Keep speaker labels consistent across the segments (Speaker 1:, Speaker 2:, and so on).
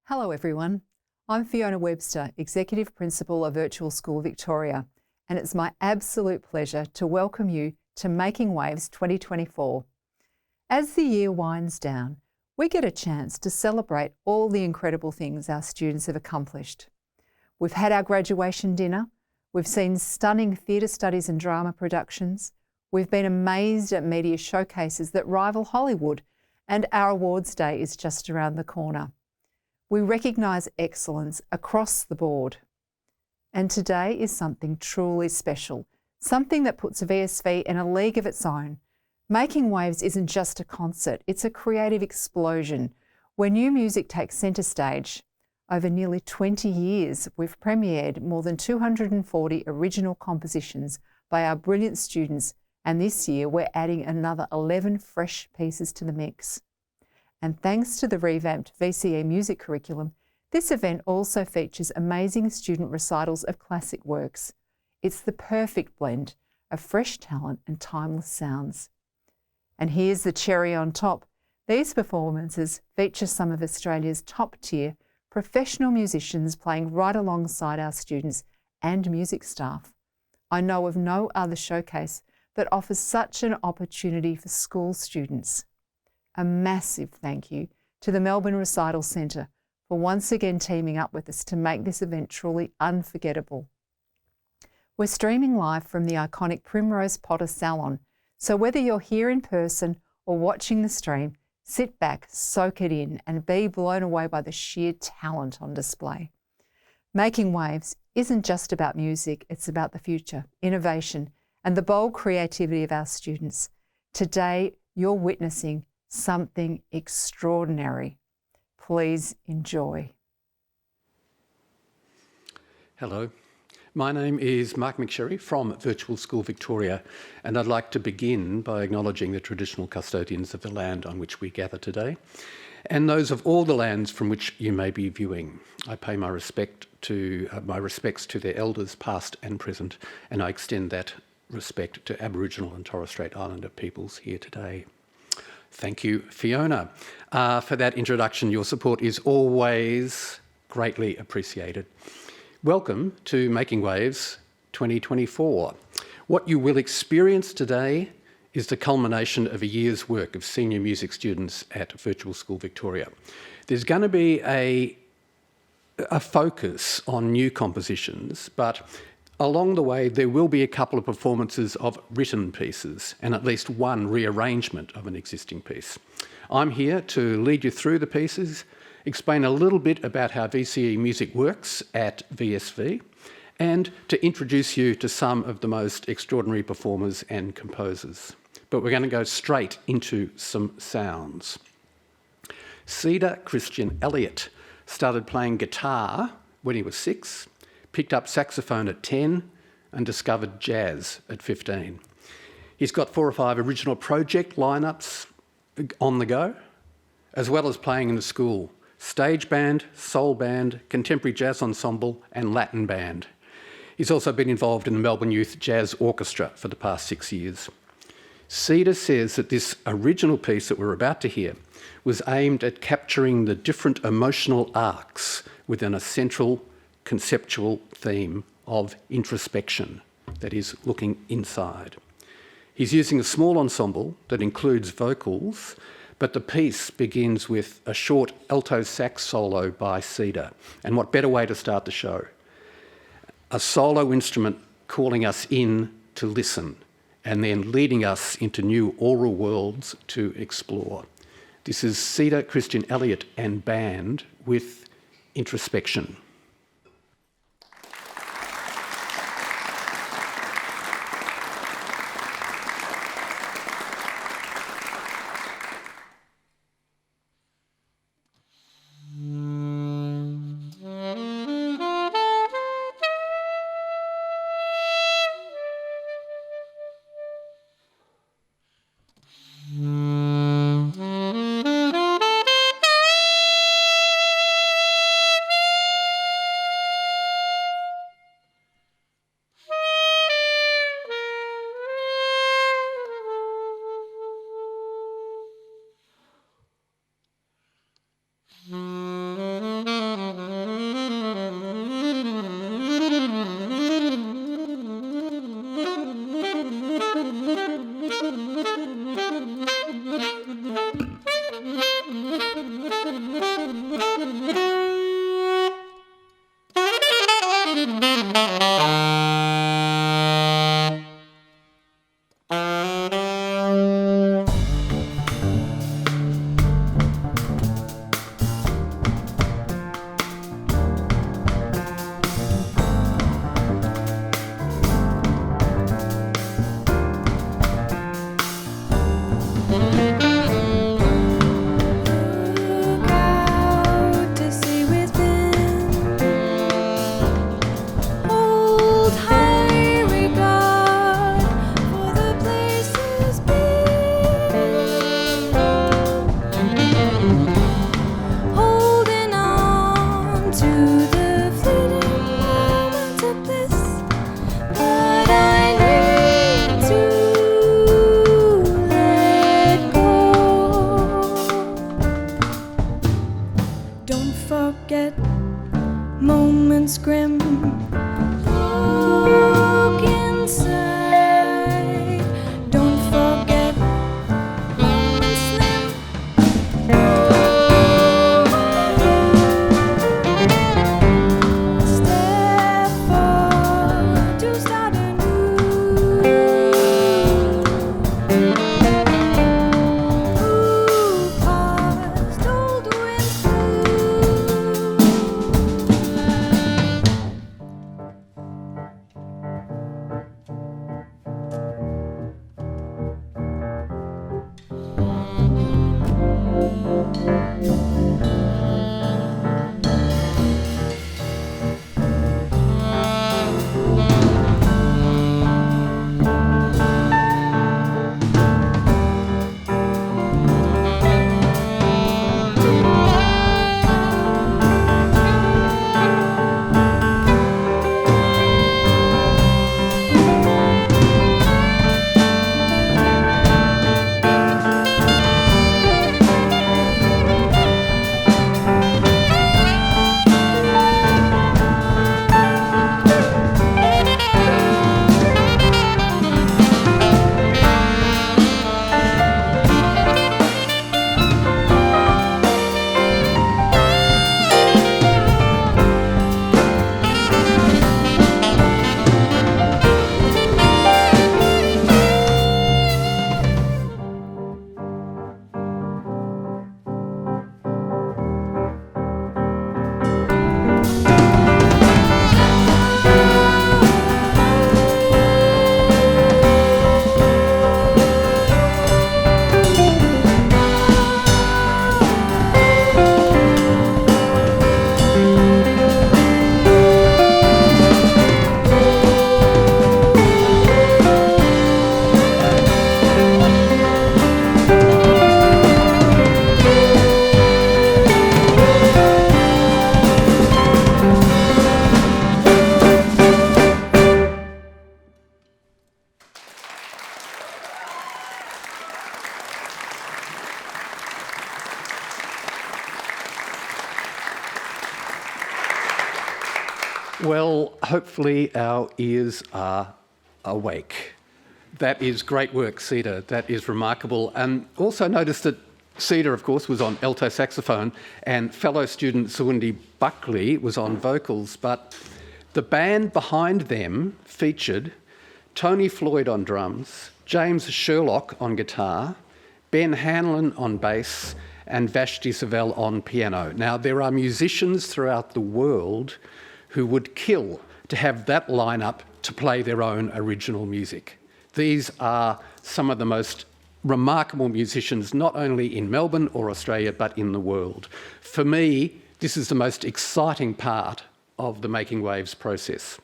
Speaker 1: Hello everyone, I'm Fiona Webster, Executive Principal of Virtual School Victoria, and it's my absolute pleasure to welcome you to Making Waves 2024. As the year winds down, we get a chance to celebrate all the incredible things our students have accomplished. We've had our graduation dinner, we've seen stunning theatre studies and drama productions, we've been amazed at media showcases that rival Hollywood, and our awards day is just around the corner. We recognise excellence across the board. And today is something truly special, something that puts VSV in a league of its own. Making Waves isn't just a concert, it's a creative explosion where new music takes centre stage. Over nearly 20 years, we've premiered more than 240 original compositions by our brilliant students, and this year we're adding another 11 fresh pieces to the mix. And thanks to the revamped VCE music curriculum, this event also features amazing student recitals of classic works. It's the perfect blend of fresh talent and timeless sounds. And here's the cherry on top. These performances feature some of Australia's top-tier professional musicians playing right alongside our students and music staff. I know of no other showcase that offers such an opportunity for school students. A massive thank you to the Melbourne Recital Centre for once again teaming up with us to make this event truly unforgettable. We're streaming live from the iconic Primrose Salon, so whether you're here in person or watching the stream, sit back, soak it in, and be blown away by the sheer talent on display. Making Waves isn't just about music, it's about the future, innovation, and the bold creativity of our students. Today, you're witnessing something extraordinary. Please enjoy.
Speaker 2: Hello, my name is Mark McSherry from Virtual School Victoria, and I'd like to begin by acknowledging the traditional custodians of the land on which we gather today, and those of all the lands from which you may be viewing. I pay my respects to their elders past and present, and I extend that respect to Aboriginal and Torres Strait Islander peoples here today. Thank you, Fiona, for that introduction. Your support is always greatly appreciated. Welcome to Making Waves 2024. What you will experience today is the culmination of a year's work of senior music students at Virtual School Victoria. There's going to be a focus on new compositions, but along the way, there will be a couple of performances of written pieces and at least one rearrangement of an existing piece. I'm here to lead you through the pieces, explain a little bit about how VCE music works at VSV, and to introduce you to some of the most extraordinary performers and composers. But we're going to go straight into some sounds. Cedar Christian Elliott started playing guitar when he was 6, picked up saxophone at 10 and discovered jazz at 15. He's got 4 or 5 original project lineups on the go, as well as playing in the school, stage band, soul band, contemporary jazz ensemble and Latin band. He's also been involved in the Melbourne Youth Jazz Orchestra for the past 6 years. Cedar says that this original piece that we're about to hear was aimed at capturing the different emotional arcs within a central conceptual theme of introspection, that is, looking inside. He's using a small ensemble that includes vocals, but the piece begins with a short alto sax solo by Cedar. And what better way to start the show? A solo instrument calling us in to listen and then leading us into new aural worlds to explore. This is Cedar Christian Elliott and band with Introspection. Well, hopefully our ears are awake. That is great work, Cedar. That is remarkable. And also notice that Cedar, of course, was on alto saxophone and fellow student Suwundi Buckley was on vocals, but the band behind them featured Tony Floyd on drums, James Sherlock on guitar, Ben Hanlon on bass, and Vashti Savell on piano. Now, there are musicians throughout the world who would kill to have that lineup to play their own original music. These are some of the most remarkable musicians, not only in Melbourne or Australia, but in the world. For me, this is the most exciting part of the Making Waves process.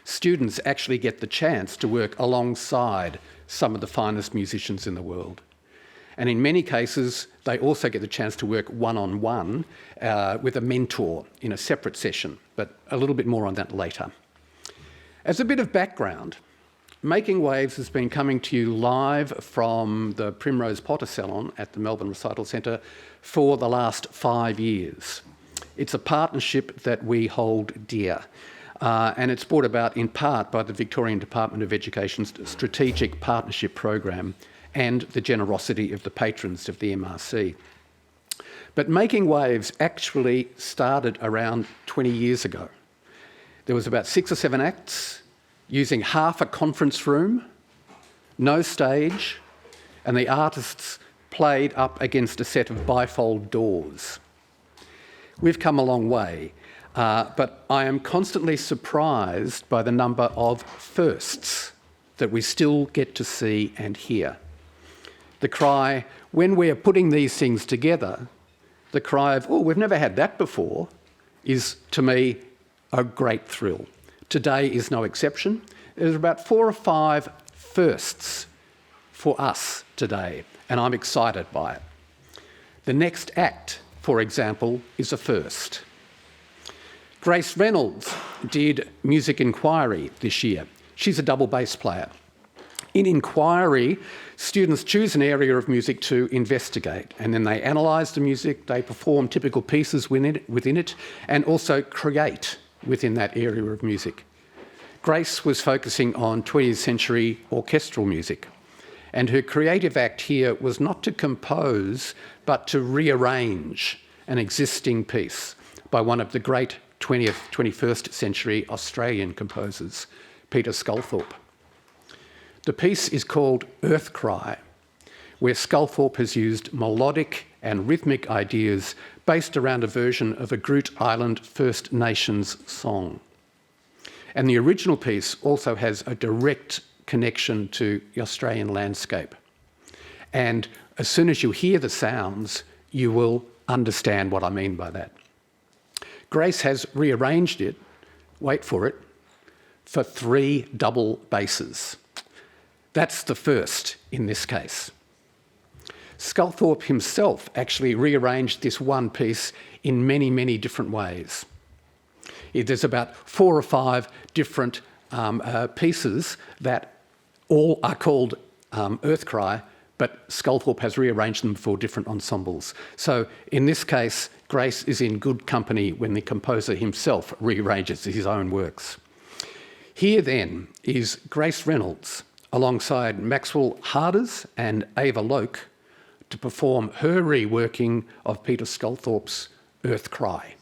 Speaker 2: Students actually get the chance to work alongside some of the finest musicians in the world. And in many cases, they also get the chance to work one-on-one with a mentor in a separate session, but a little bit more on that later. As a bit of background, Making Waves has been coming to you live from the Primrose Potter Salon at the Melbourne Recital Centre for the last 5 years. It's a partnership that we hold dear. And it's brought about in part by the Victorian Department of Education's Strategic Partnership Program and the generosity of the patrons of the MRC. But Making Waves actually started around 20 years ago. There was about 6 or 7 acts using half a conference room, no stage, and the artists played up against a set of bifold doors. We've come a long way. But I am constantly surprised by the number of firsts that we still get to see and hear. The cry, when we're putting these things together, the cry of, oh, we've never had that before, is, to me, a great thrill. Today is no exception. There's about 4 or 5 firsts for us today, and I'm excited by it. The next act, for example, is a first. Grace Reynolds did Music Inquiry this year. She's a double bass player. In Inquiry, students choose an area of music to investigate, and then they analyse the music, they perform typical pieces within it, and also create within that area of music. Grace was focusing on 20th century orchestral music, and her creative act here was not to compose, but to rearrange an existing piece by one of the great 20th, 21st century Australian composers, Peter Sculthorpe. The piece is called Earth Cry, where Sculthorpe has used melodic and rhythmic ideas based around a version of a Groote Eylandt First Nations song. And the original piece also has a direct connection to the Australian landscape. And as soon as you hear the sounds, you will understand what I mean by that. Grace has rearranged it, wait for it, for 3 double basses. That's the first in this case. Sculthorpe himself actually rearranged this one piece in many, many different ways. There's about 4 or 5 different pieces that all are called Earth Cry, but Sculthorpe has rearranged them for different ensembles. So in this case, Grace is in good company when the composer himself rearranges his own works. Here then is Grace Reynolds alongside Maxwell Harders and Ava Loke to perform her reworking of Peter Sculthorpe's Earth Cry.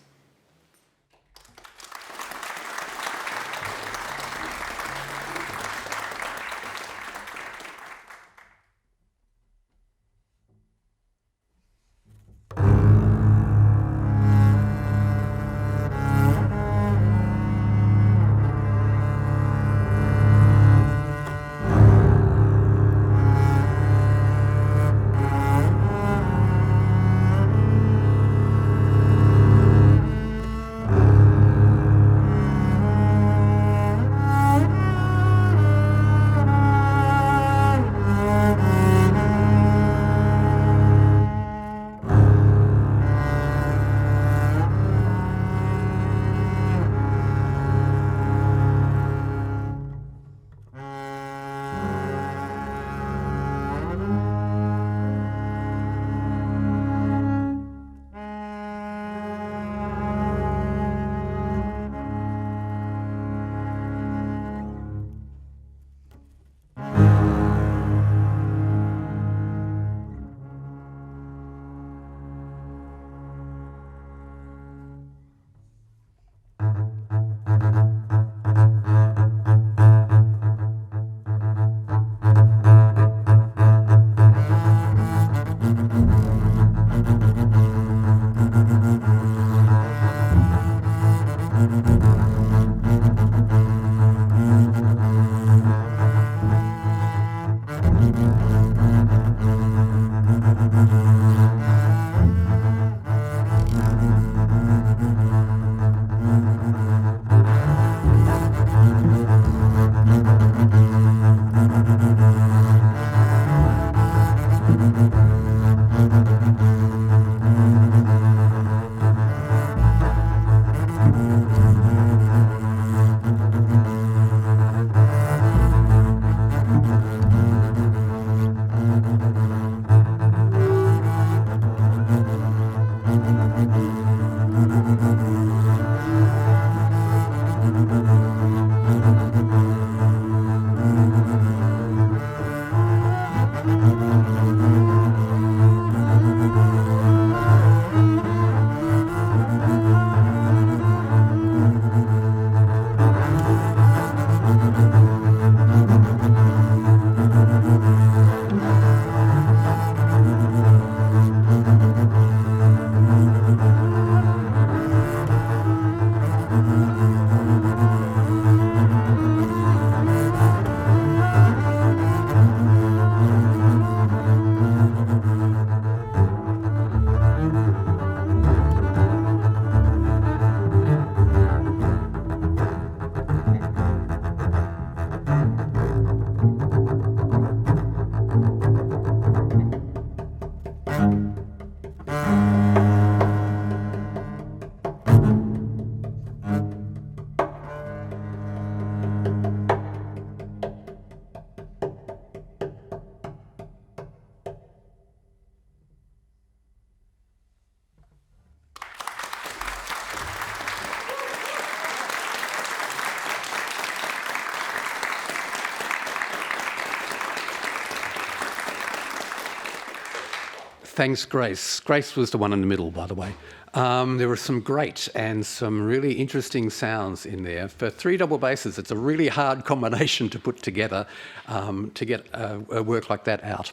Speaker 2: Thanks, Grace. Grace was the one in the middle, by the way. There were some great and some really interesting sounds in there. For three double basses, it's a really hard combination to put together to get a work like that out.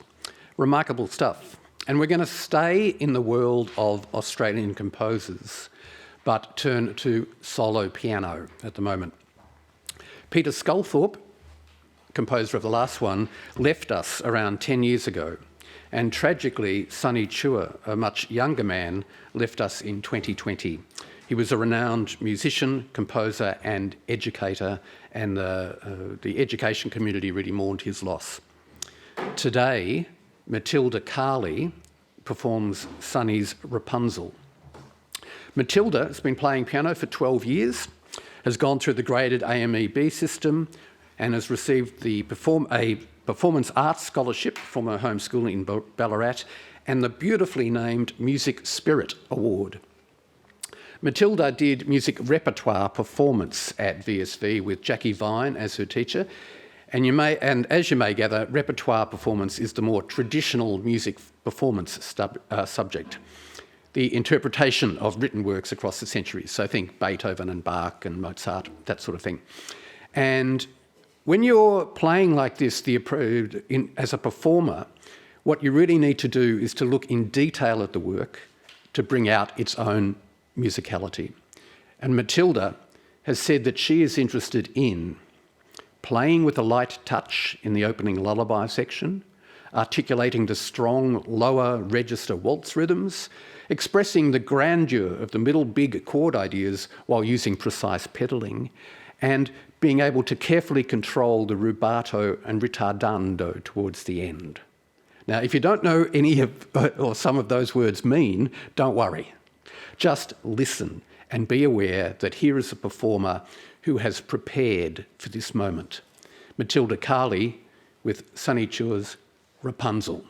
Speaker 2: Remarkable stuff. And we're going to stay in the world of Australian composers, but turn to solo piano at the moment. Peter Sculthorpe, composer of the last one, left us around 10 years ago. And tragically, Sonny Chua, a much younger man, left us in 2020. He was a renowned musician, composer and educator, and the education community really mourned his loss. Today, Matilda Carley performs Sonny's Rapunzel. Matilda has been playing piano for 12 years, has gone through the graded AMEB system, and has received a Performance Arts Scholarship from her home school in Ballarat and the beautifully named Music Spirit Award. Matilda did music repertoire performance at VSV with Jackie Vine as her teacher, and as you may gather, repertoire performance is the more traditional music performance subject, the interpretation of written works across the centuries. So think Beethoven and Bach and Mozart, that sort of thing. And when you're playing like this as a performer, what you really need to do is to look in detail at the work to bring out its own musicality. And Matilda has said that she is interested in playing with a light touch in the opening lullaby section, articulating the strong lower register waltz rhythms, expressing the grandeur of the middle big chord ideas while using precise pedalling, and being able to carefully control the rubato and ritardando towards the end. Now, if you don't know any of or some of those words mean, don't worry. Just listen and be aware that here is a performer who has prepared for this moment. Matilda Carley with Sonny Chua's Rapunzel.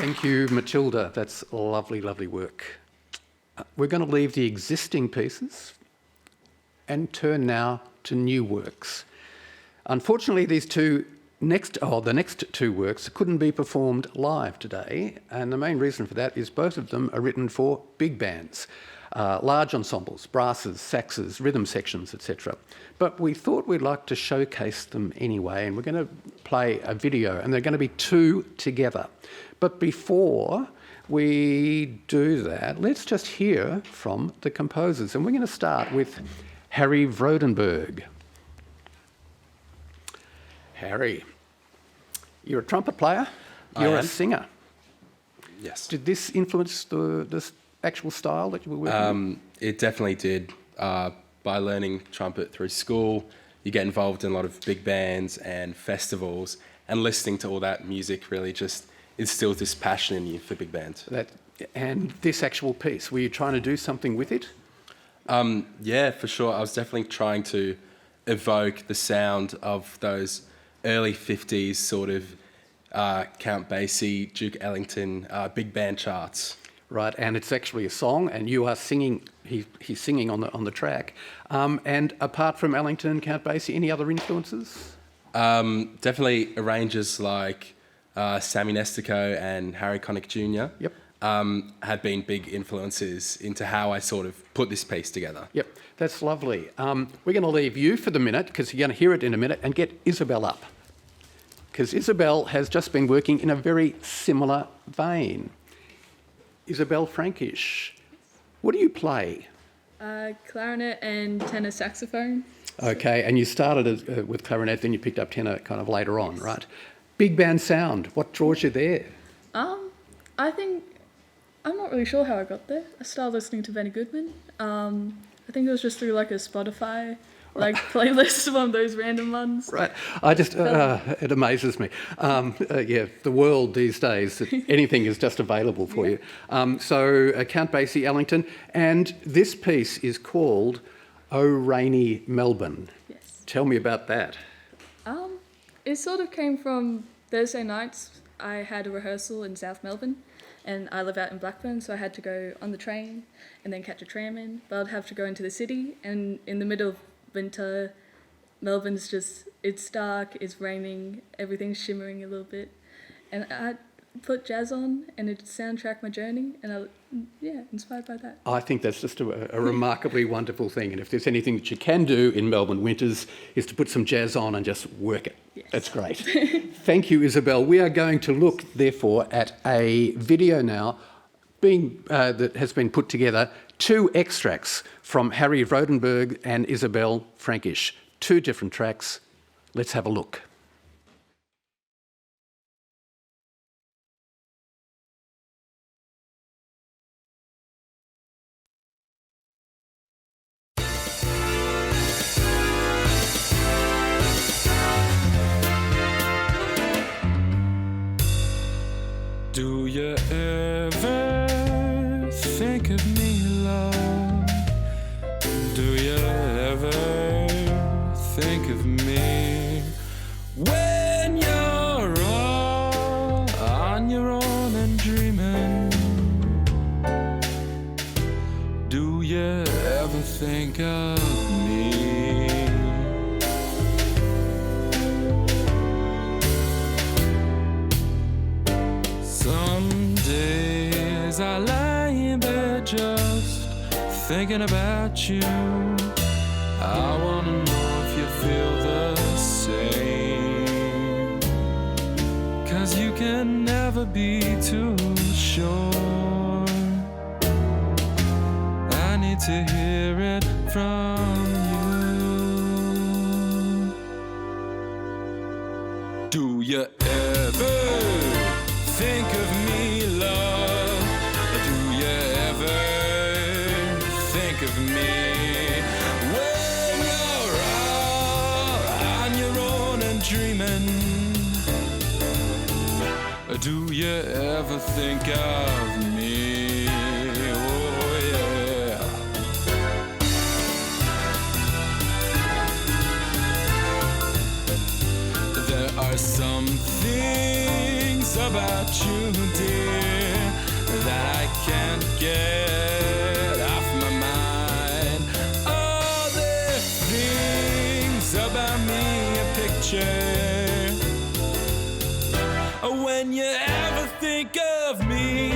Speaker 2: Thank you, Matilda. That's lovely, lovely work. We're going to leave the existing pieces and turn now to new works. Unfortunately, the next two works couldn't be performed live today, and the main reason for that is both of them are written for big bands, large ensembles, brasses, saxes, rhythm sections, etc. But we thought we'd like to showcase them anyway, and we're going to play a video, and they're going to be two together. But before we do that, let's just hear from the composers, and we're going to start with Harry Vrodenberg. Harry, you're a trumpet player, you're a singer.
Speaker 3: Yes.
Speaker 2: Did this influence the actual style that you were working with?
Speaker 3: It definitely did. By learning trumpet through school, you get involved in a lot of big bands and festivals, and listening to all that music really just instills this passion in you for big bands.
Speaker 2: And this actual piece, were you trying to do something with it?
Speaker 3: Yeah, for sure. I was definitely trying to evoke the sound of those early 50s sort of Count Basie, Duke Ellington big band charts.
Speaker 2: Right, and it's actually a song, and you are singing. He's singing on the track. And apart from Ellington, Count Basie, any other influences?
Speaker 3: Definitely arrangers like Sammy Nestico and Harry Connick Jr.
Speaker 2: Yep.
Speaker 3: Had been big influences into how I sort of put this piece together.
Speaker 2: Yep, that's lovely. We're going to leave you for the minute, because you're going to hear it in a minute, and get Isabel up. Because Isabel has just been working in a very similar vein. Isabel Frankish, what do you play?
Speaker 4: Clarinet and tenor saxophone.
Speaker 2: Okay, and you started with clarinet, then you picked up tenor kind of later on, right? Big band sound, what draws you there?
Speaker 4: I think, I'm not really sure how I got there. I started listening to Benny Goodman. I think it was just through like a Spotify playlist, one of those random ones.
Speaker 2: Right, it amazes me. The world these days, anything is just available for you. So Count Basie, Ellington, and this piece is called Oh Rainy Melbourne.
Speaker 4: Yes.
Speaker 2: Tell me about that.
Speaker 4: It sort of came from Thursday nights. I had a rehearsal in South Melbourne, and I live out in Blackburn, so I had to go on the train and then catch a tram in. But I'd have to go into the city, and in the middle of winter, Melbourne's it's dark, it's raining, everything's shimmering a little bit. And I put jazz on, and it soundtracked my journey, and inspired by that.
Speaker 2: I think that's just a remarkably wonderful thing. And if there's anything that you can do in Melbourne winters, is to put some jazz on and just work it.
Speaker 4: Yes.
Speaker 2: That's great. Thank you, Isabel. We are going to look, therefore, at a video now that has been put together, two extracts from Harry Vrodenberg and Isabel Frankish. Two different tracks. Let's have a look.
Speaker 5: Do you ever think of me, love? Do you ever think of me when you're all on your own and dreaming? Do you ever think of me? Some days I lie in bed just thinking about you. I wanna know if you feel the same, 'cause you can never be too sure. I need to hear it from you. Do you ever think of me, love? Do you ever think of me when you're all on your own and dreaming? Do you ever think of me? Oh yeah. There are some things about you, dear, chair. When you ever think of me,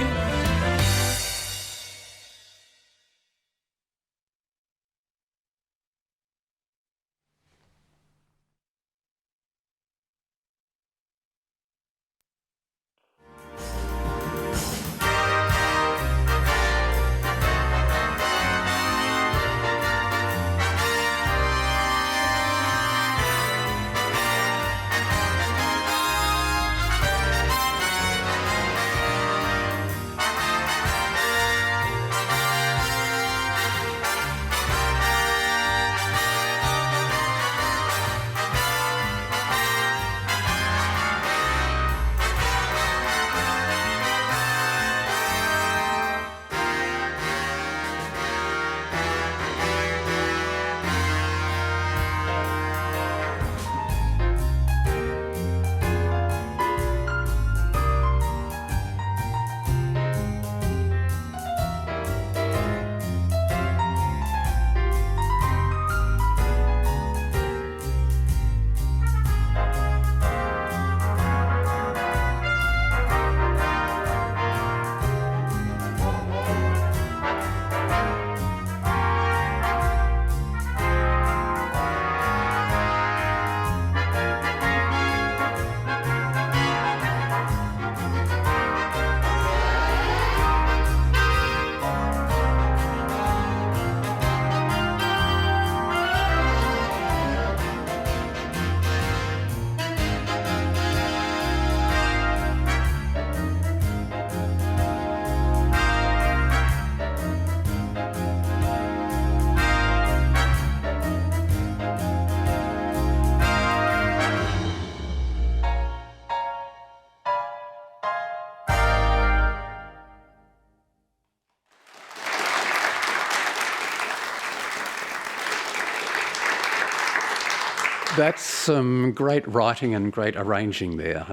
Speaker 2: That's some great writing and great arranging there.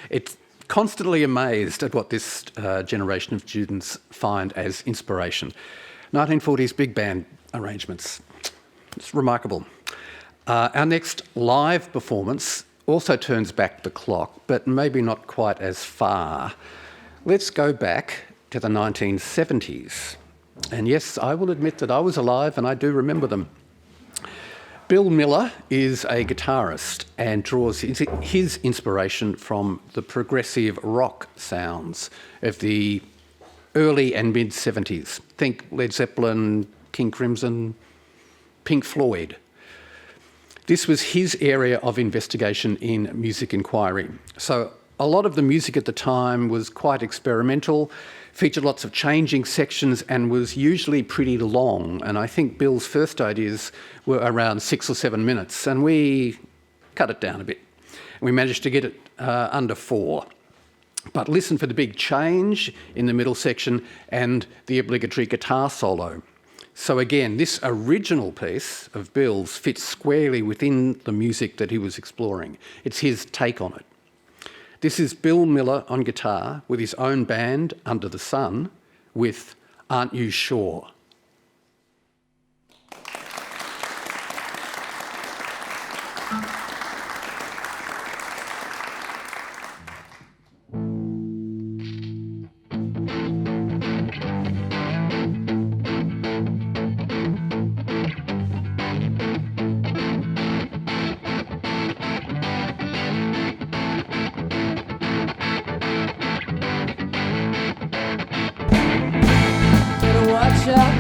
Speaker 2: It's constantly amazed at what this generation of students find as inspiration. 1940s big band arrangements. It's remarkable. Our next live performance also turns back the clock, but maybe not quite as far. Let's go back to the 1970s. And yes, I will admit that I was alive and I do remember them. Bill Miller is a guitarist and draws his inspiration from the progressive rock sounds of the early and mid-70s. Think Led Zeppelin, King Crimson, Pink Floyd. This was his area of investigation in music inquiry. So a lot of the music at the time was quite experimental, featured lots of changing sections and was usually pretty long. And I think Bill's first ideas were around 6 or 7 minutes, and we cut it down a bit. We managed to get it under 4. But listen for the big change in the middle section and the obligatory guitar solo. So again, this original piece of Bill's fits squarely within the music that he was exploring. It's his take on it. This is Bill Miller on guitar with his own band, Under the Sun, with Aren't You Sure?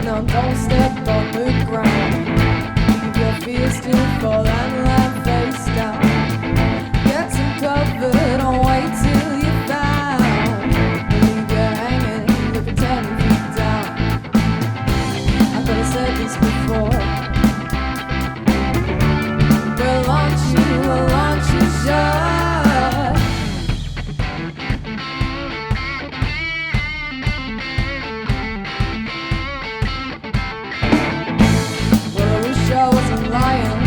Speaker 6: No, don't step on the ground. Keep your fears to fall and lie face down. Get some cover, don't wait till you're found. Leave you hanging, look at 10 feet down. I could have said this before. We'll launch you short. I wasn't lying.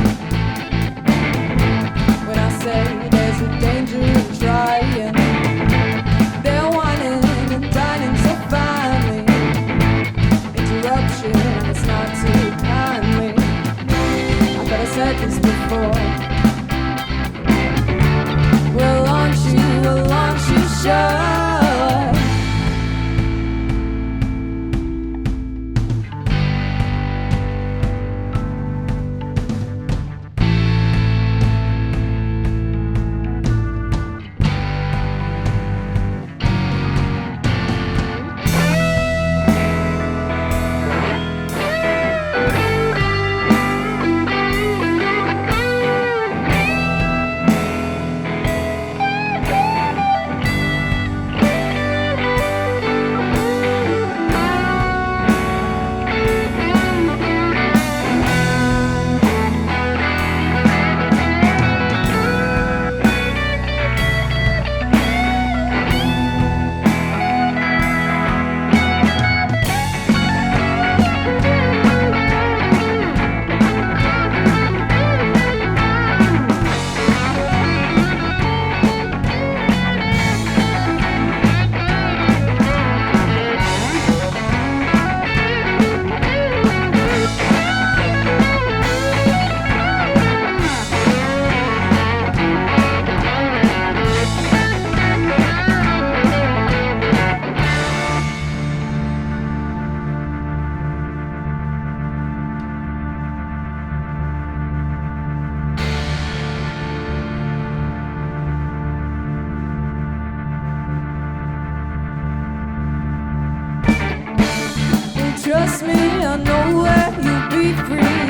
Speaker 6: Trust me, I know where you'll be free.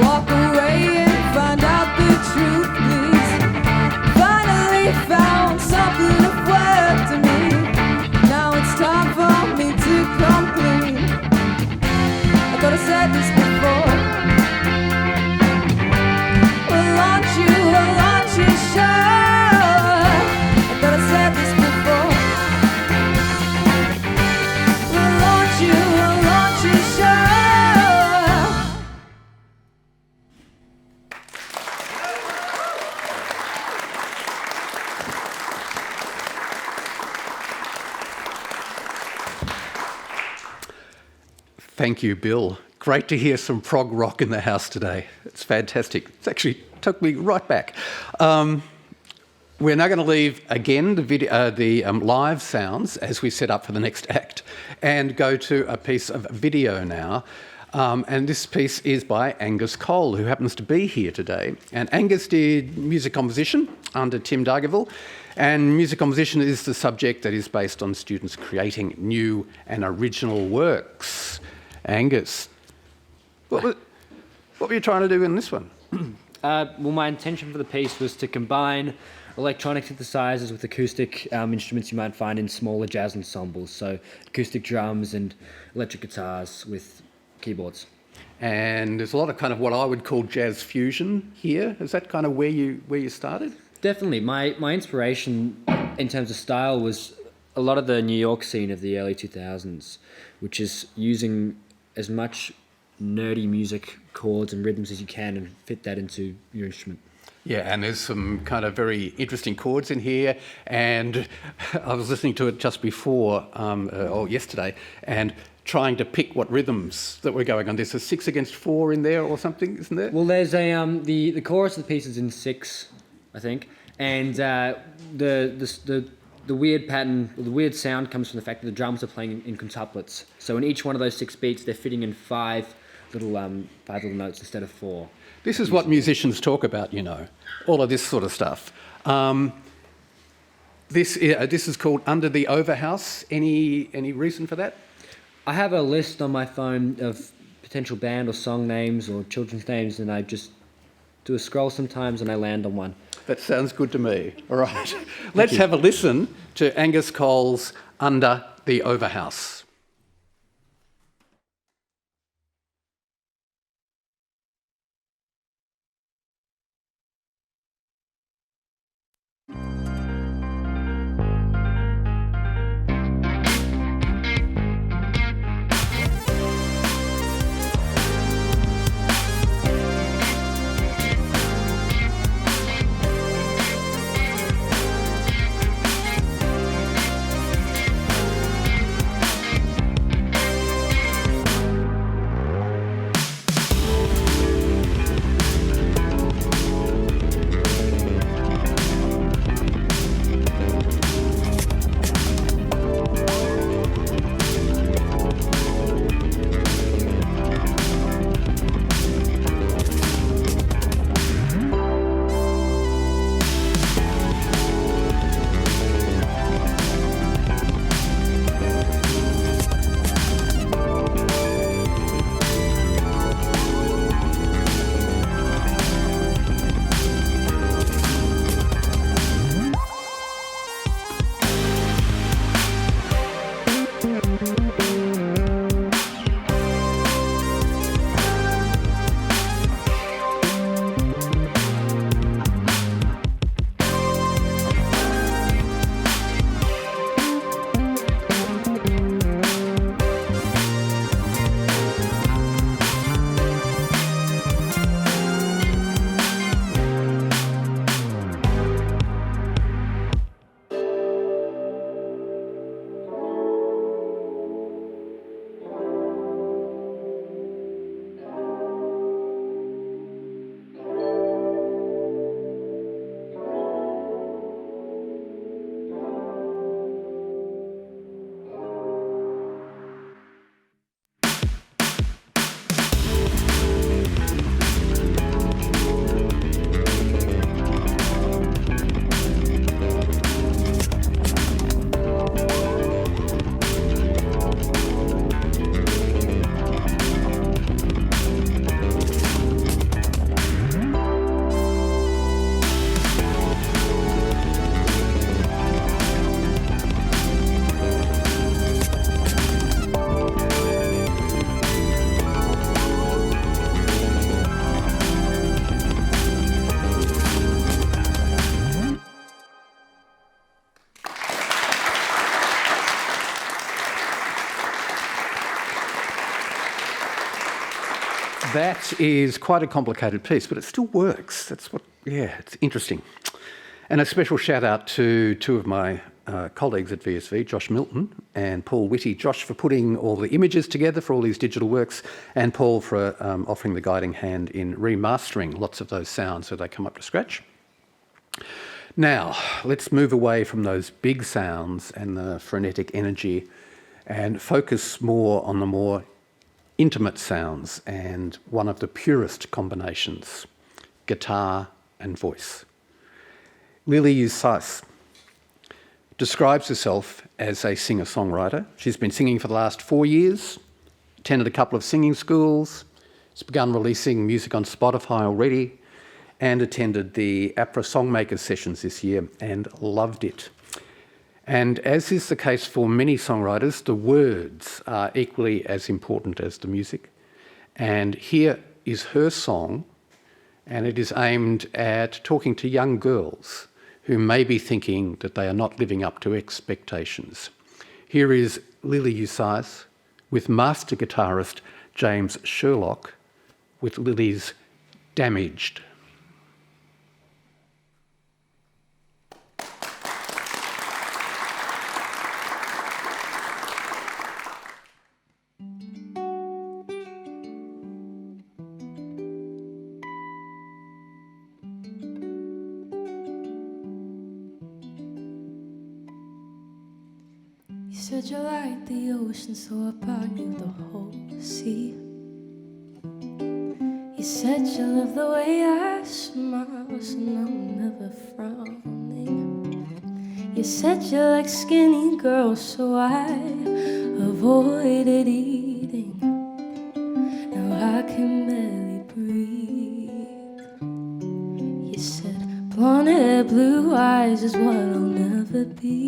Speaker 6: Walk away and find out the truth, please. Finally found something of worth to me. Now it's time for me to come clean. I thought I said this before. Well, aren't you sure? I thought I said this before. Well, aren't you sure?
Speaker 2: Thank you, Bill. Great to hear some prog rock in the house today. It's fantastic. It's actually took me right back. We're now going to leave again the live sounds as we set up for the next act and go to a piece of video now. And this piece is by Angus Cole, who happens to be here today. And Angus did music composition under Tim Dargaville. And music composition is the subject that is based on students creating new and original works. Angus, what were you trying to do in this one?
Speaker 7: Well, my intention for the piece was to combine electronic synthesizers with acoustic instruments you might find in smaller jazz ensembles, so acoustic drums and electric guitars with keyboards.
Speaker 2: And there's a lot of kind of what I would call jazz fusion here. Is that kind of where you started?
Speaker 7: Definitely. My inspiration in terms of style was a lot of the New York scene of the early 2000s, which is using as much nerdy music, chords and rhythms as you can and fit that into your instrument.
Speaker 2: Yeah, and there's some kind of very interesting chords in here, and I was listening to it just before, or yesterday, and trying to pick what rhythms that were going on. There's a 6 against 4 in there or something, isn't there?
Speaker 7: Well, there's a the chorus of the piece is in 6, I think, and the weird pattern, the weird sound comes from the fact that the drums are playing in quintuplets. So in each one of those 6 beats, they're fitting in 5 little notes instead of 4.
Speaker 2: This is what musicians talk about, you know, all of this sort of stuff. This is called Under the Overhouse. Any reason for that?
Speaker 7: I have a list on my phone of potential band or song names or children's names, and I just do a scroll sometimes and I land on one.
Speaker 2: That sounds good to me. All right. Let's have a listen to Angus Cole's Under the Overhouse. That is quite a complicated piece, but it still works. It's interesting. And a special shout out to two of my colleagues at VSV, Josh Milton and Paul Whitty. Josh for putting all the images together for all these digital works, and Paul for offering the guiding hand in remastering lots of those sounds so they come up to scratch. Now, let's move away from those big sounds and the frenetic energy and focus more on the more intimate sounds and one of the purest combinations, guitar and voice. Lily Eustace describes herself as a singer-songwriter. She's been singing for the last 4 years, attended a couple of singing schools, has begun releasing music on Spotify already, and attended the APRA Songmakers sessions this year and loved it. And as is the case for many songwriters, the words are equally as important as the music. And here is her song, and it is aimed at talking to young girls who may be thinking that they are not living up to expectations. Here is Lily Eustace with master guitarist James Sherlock with Lily's Damaged.
Speaker 6: You said you liked the ocean, so I brought you the whole sea. You said you love the way I smile, so now I'm never frowning. You said you like skinny girls, so I avoided eating. Now I can barely breathe. You said blonde hair, blue eyes is what I'll never be.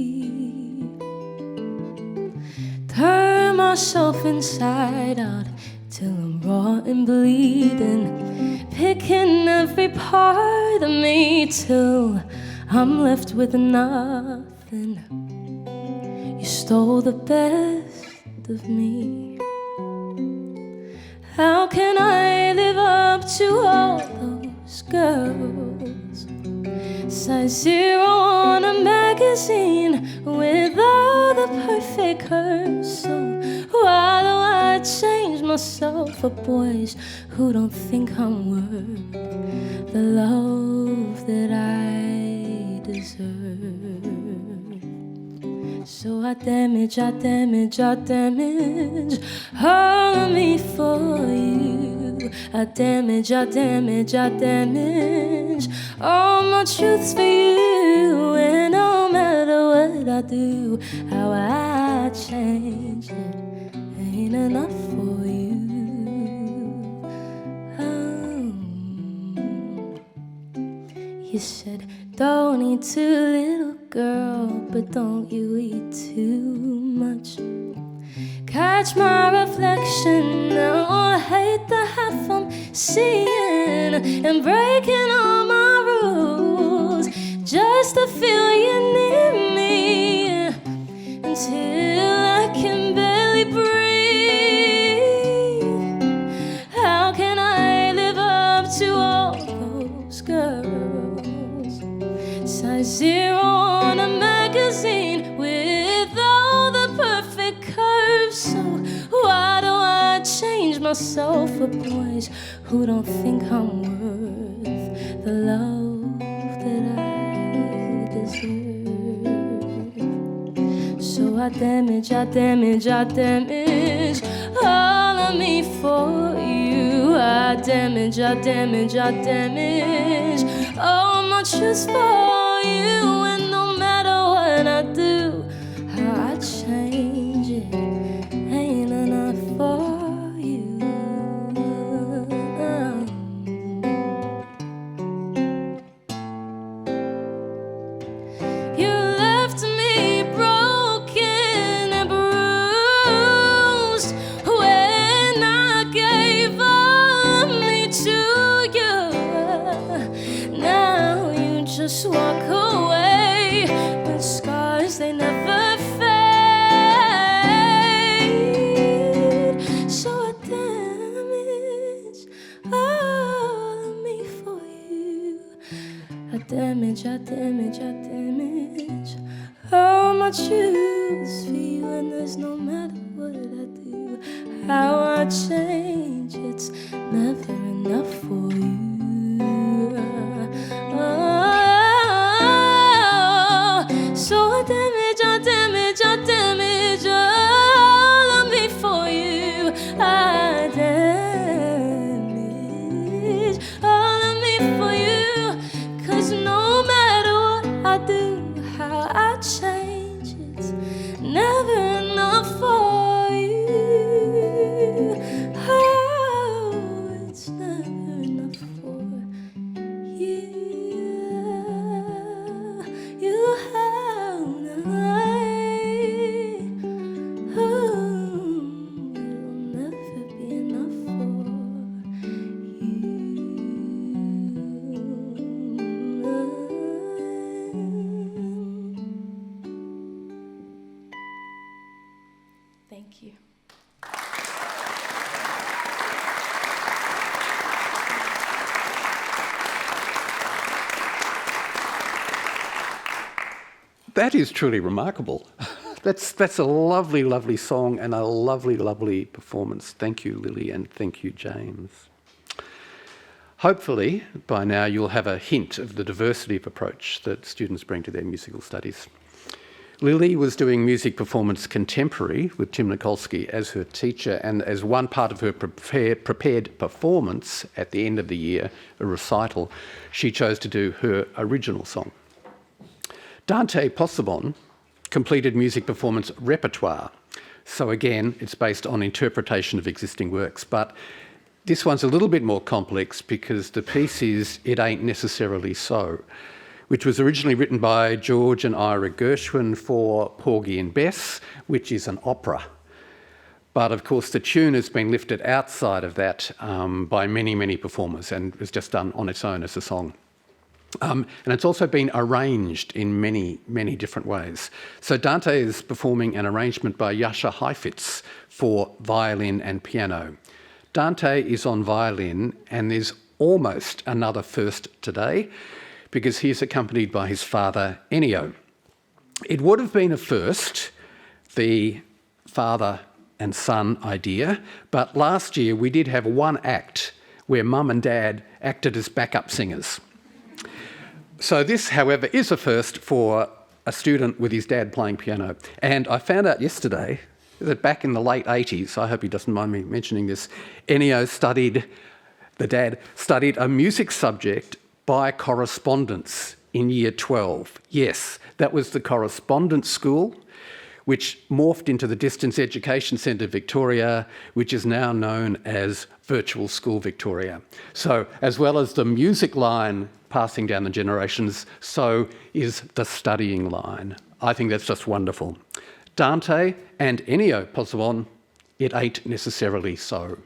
Speaker 6: Turn myself inside out till I'm raw and bleeding, picking every part of me till I'm left with nothing. You stole the best of me. How can I live up to all those girls? Size 0 on a magazine with all the perfect curves. So why do I change myself for boys who don't think I'm worth the love that I deserve? So I damage all of me for you. I damage all my truths for you. And no matter what I do, how I change it ain't enough for you. You said, don't eat too little, girl, but don't you eat too much. Catch my reflection, now I hate the half I'm seeing, and breaking all my rules just to feel you near me, until I can barely breathe. How can I live up to all those girls? Size 0 on a magazine with all the perfect curves. So why do I change myself for boys who don't think I'm worth the love that I deserve? So I damage all of me for you. I damage all my truths for you. And no matter what I do, how I change it ain't enough for you. You left me broken and bruised when I gave all of me to you. Now you just walk away with scars they never fade. So I damage damage, I damage, I damage. How much use for you, and there's no matter what I do, how I change, it's never enough for you. So I damage, I damage, I damage all of me for you. I damage all of me for you. 'Cause no matter what I do, how I change, it's never enough for you. Oh, it's never enough for you. You have it'll never be enough for you. Thank you.
Speaker 2: That is truly remarkable. That's a lovely, lovely song and a lovely, lovely performance. Thank you, Lily, and thank you, James. Hopefully, by now, you'll have a hint of the diversity of approach that students bring to their musical studies. Lily was doing music performance contemporary with Tim Nikolsky as her teacher, and as one part of her prepared performance at the end of the year, a recital, she chose to do her original song. Dante Possebon completed music performance repertoire. So again, it's based on interpretation of existing works, but this one's a little bit more complex because the piece is It Ain't Necessarily So, which was originally written by George and Ira Gershwin for Porgy and Bess, which is an opera. But of course, the tune has been lifted outside of that by many, many performers and was just done on its own as a song. And it's also been arranged in many, many different ways. So Dante is performing an arrangement by Jascha Heifetz for violin and piano. Dante is on violin, and there's almost another first today because he's accompanied by his father, Ennio. It would have been a first, the father and son idea, but last year we did have one act where mum and dad acted as backup singers. So this, however, is a first for a student with his dad playing piano. And I found out yesterday that back in the late 80s, I hope he doesn't mind me mentioning this, Ennio the dad studied a music subject by correspondence in year 12. Yes, that was the correspondence school, which morphed into the Distance Education Centre Victoria, which is now known as Virtual School Victoria. So as well as the music line passing down the generations, so is the studying line. I think that's just wonderful. Dante and Ennio Possebon, It Ain't Necessarily So.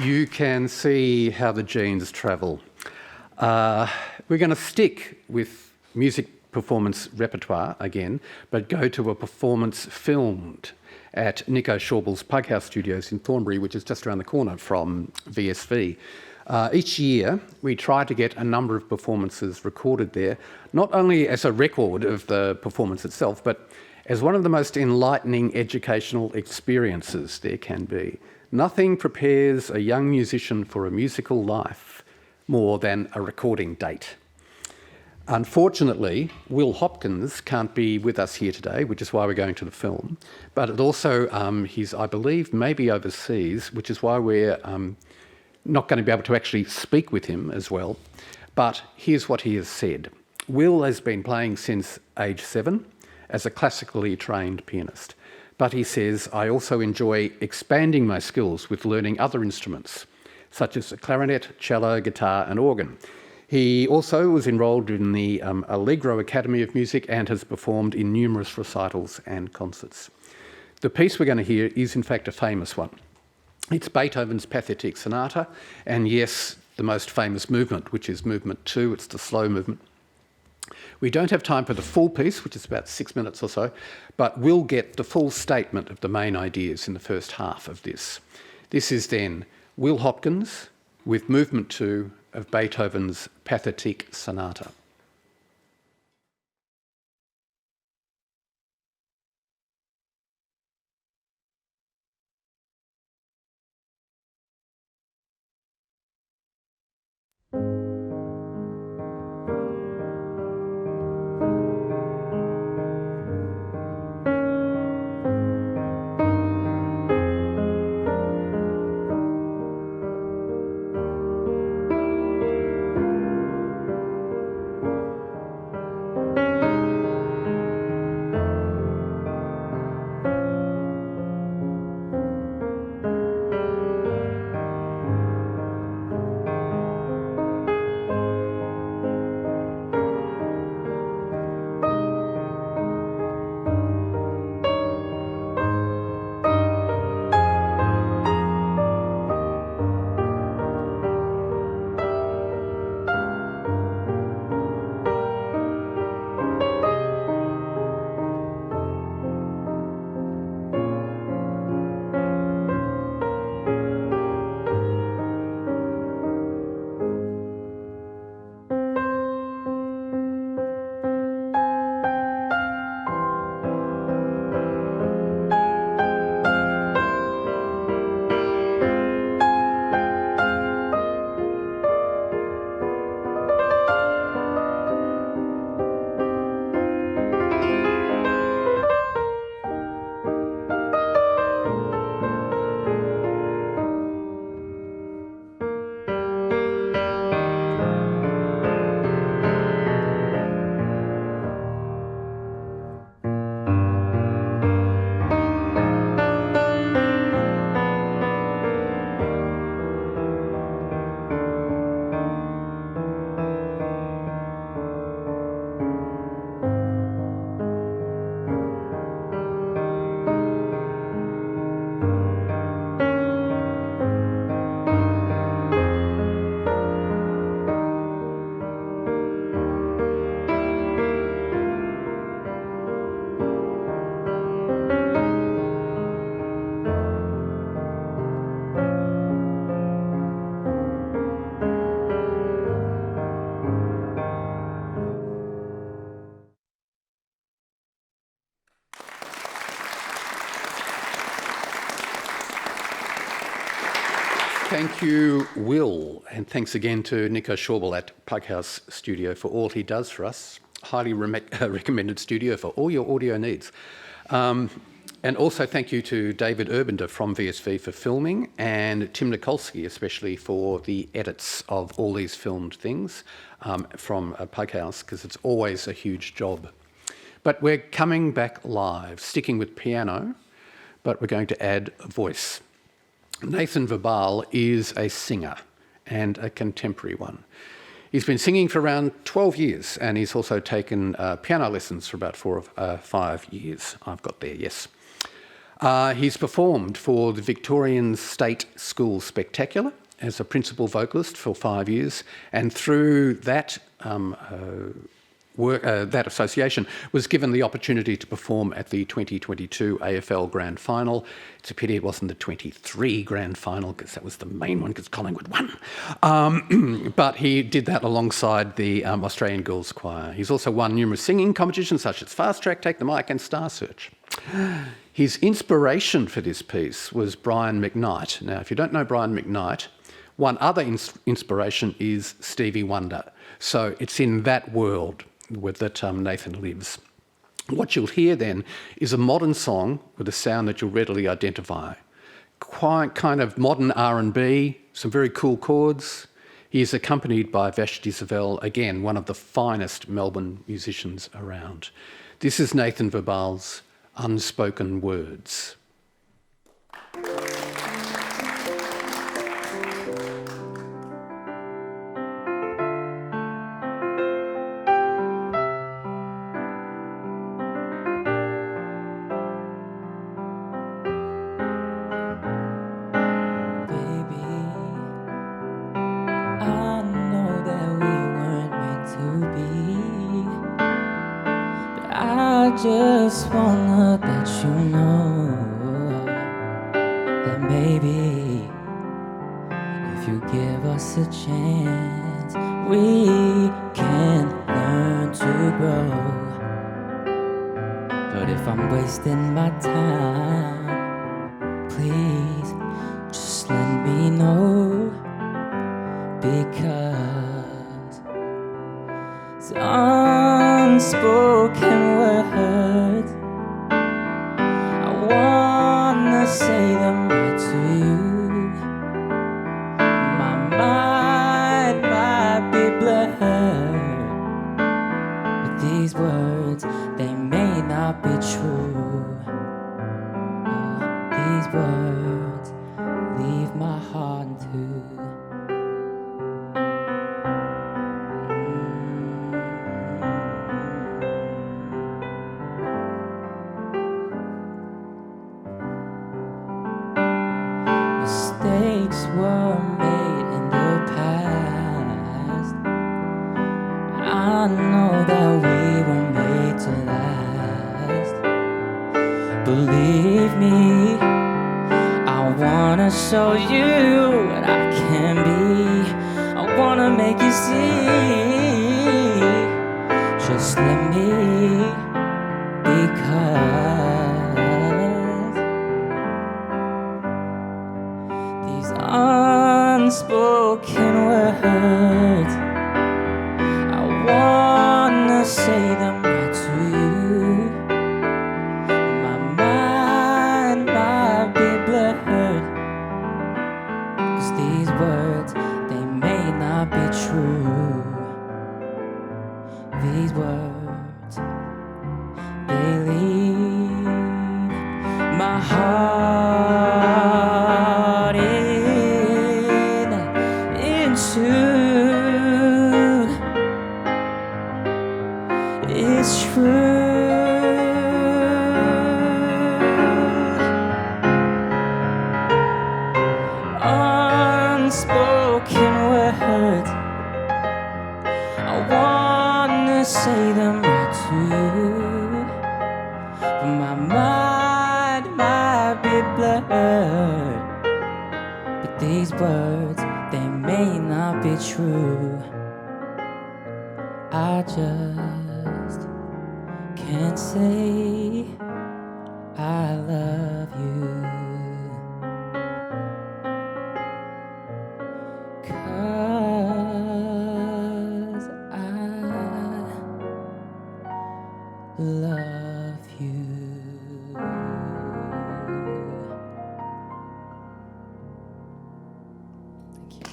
Speaker 2: you can see how the genes travel. We're going to stick with music performance repertoire again, but go to a performance filmed at Nico Schaubl's Pughouse Studios in Thornbury, which is just around the corner from VSV. Each year, we try to get a number of performances recorded there, not only as a record of the performance itself, but as one of the most enlightening educational experiences there can be. Nothing prepares a young musician for a musical life more than a recording date. Unfortunately, Will Hopkins can't be with us here today, which is why we're going to the film. But it also, he's, I believe, maybe overseas, which is why we're not going to be able to actually speak with him as well. But here's what he has said. Will has been playing since age 7 as a classically trained pianist. But he says, I also enjoy expanding my skills with learning other instruments, such as the clarinet, cello, guitar and organ. He also was enrolled in the Allegro Academy of Music and has performed in numerous recitals and concerts. The piece we're going to hear is in fact a famous one. It's Beethoven's Pathetic Sonata, and yes, the most famous movement, which is movement 2, it's the slow movement. We don't have time for the full piece, which is about 6 minutes or so, but we'll get the full statement of the main ideas in the first half of this. This is then Will Hopkins with movement 2 of Beethoven's Pathetic Sonata. Thank you, Will, and thanks again to Nico Schaubel at Pughouse Studio for all he does for us. Highly recommended studio for all your audio needs. And also thank you to David Urbender from VSV for filming, and Tim Nikolsky especially for the edits of all these filmed things from Pughouse, because it's always a huge job. But we're coming back live, sticking with piano, but we're going to add a voice. Nathan Verbal is a singer and a contemporary one. He's been singing for around 12 years, and he's also taken piano lessons for about 4 or 5 years. I've got there, yes. He's performed for the Victorian State School Spectacular as a principal vocalist for 5 years, and through that that association was given the opportunity to perform at the 2022 AFL Grand Final. It's a pity it wasn't the 23 Grand Final, because that was the main one, because Collingwood won. But he did that alongside the Australian Girls Choir. He's also won numerous singing competitions such as Fast Track, Take the Mic and Star Search. His inspiration for this piece was Brian McKnight. Now, if you don't know Brian McKnight, one other inspiration is Stevie Wonder. So it's in that world that Nathan lives. What you'll hear then is a modern song with a sound that you'll readily identify. Quite kind of modern R&B, some very cool chords. He is accompanied by Vashti Savell, again, one of the finest Melbourne musicians around. This is Nathan Verbal's Unspoken Words.
Speaker 8: Just wanna let you know that maybe if you give us a chance, we can learn to grow. But if I'm wasting my time, please just let me know, because it's unspoken words, I wanna say them right to you. My mind might be blurred, but these words, they may not be true. Oh, these words leave my heart in two. Mistakes were made in the past. I know that we were made to last. Believe me, I wanna show you what I can be. I wanna make you see. Just let me, because these unspoken words, I wanna say them right to you. My mind might be blurred, 'cause these words, they may not be true. These words, they leave my heart in two. It's true. Unspoken words, I wanna say them right to you. But my mind might be blurred, but these words, they may not be true. I just can't say I love you, 'cause I love you. Thank you.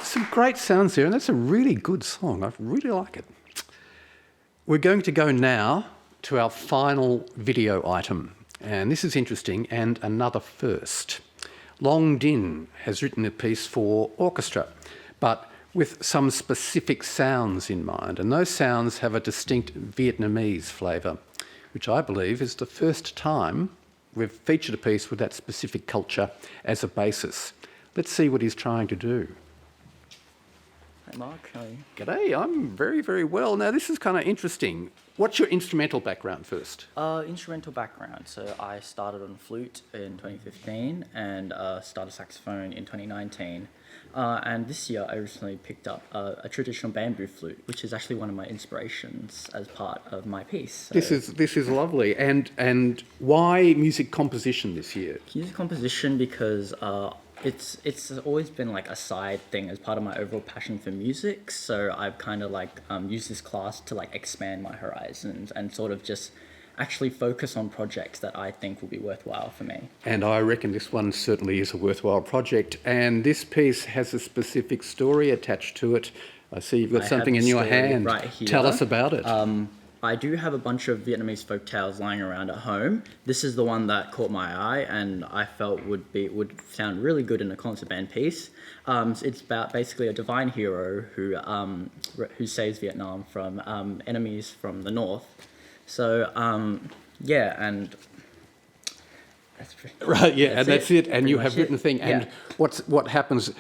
Speaker 2: Some great sounds there, and that's a really good song. I really like it. We're going to go now to our final video item, and this is interesting and another first. Long Din has written a piece for orchestra, but with some specific sounds in mind, and those sounds have a distinct Vietnamese flavour, which I believe is the first time we've featured a piece with that specific culture as a basis. Let's see what he's trying to do.
Speaker 9: Hey Mark, how are you?
Speaker 2: G'day, I'm very, very well. Now this is kind of interesting. What's your instrumental background first?
Speaker 9: Instrumental background. So I started on flute in 2015 and started saxophone in 2019. And this year I recently picked up a traditional bamboo flute, which is actually one of my inspirations as part of my piece. So
Speaker 2: This is lovely. And why music composition this year?
Speaker 9: music composition because it's always been like a side thing as part of my overall passion for music. So I've kind of like used this class to like expand my horizons and sort of just actually focus on projects that I think will be worthwhile for me.
Speaker 2: And I reckon this one certainly is a worthwhile project. And this piece has a specific story attached to it. I see you've got
Speaker 9: I
Speaker 2: something
Speaker 9: have
Speaker 2: in
Speaker 9: the
Speaker 2: your
Speaker 9: story
Speaker 2: hand.
Speaker 9: right here.
Speaker 2: Tell us about it.
Speaker 9: I do have a bunch of Vietnamese folk tales lying around at home. This is the one that caught my eye and I felt would sound really good in a concert band piece. It's about basically a divine hero who saves Vietnam from enemies from the north. So yeah, and that's
Speaker 2: Right, yeah, and that's it. And
Speaker 9: pretty
Speaker 2: you
Speaker 9: much
Speaker 2: have written
Speaker 9: it.
Speaker 2: thing. And
Speaker 9: Yeah.
Speaker 2: what happens?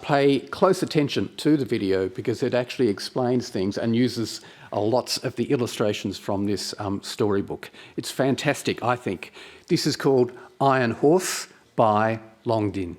Speaker 2: Pay close attention to the video because it actually explains things and uses lots of the illustrations from this storybook. It's fantastic, I think. This is called Iron Horse by Long Din.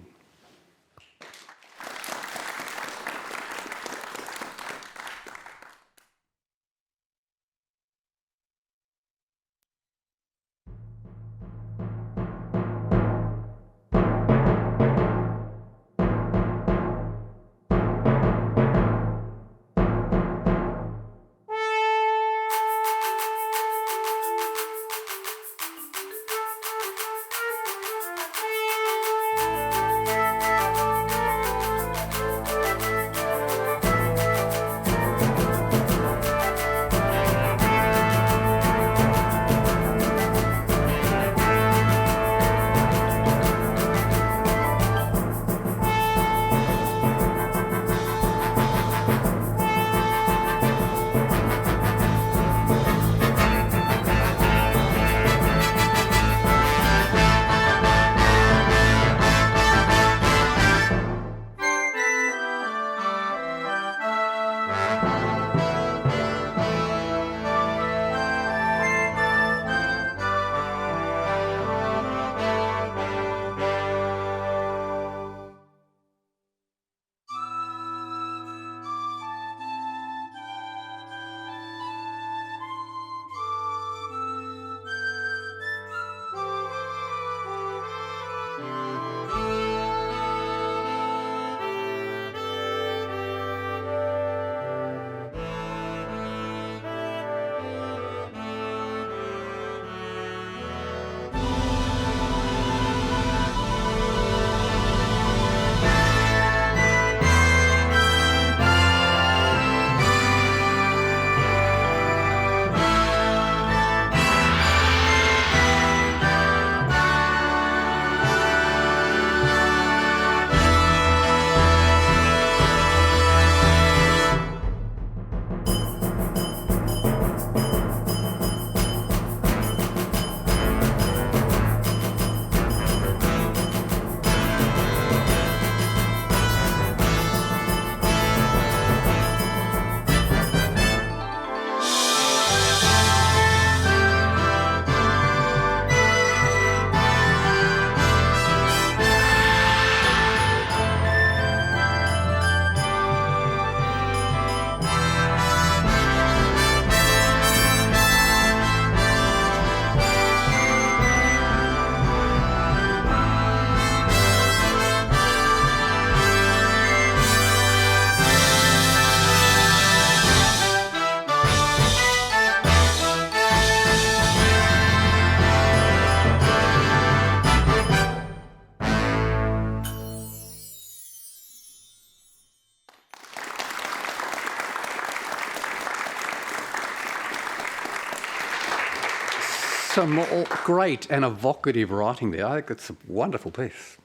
Speaker 2: Some great and evocative writing there. I think it's a wonderful piece.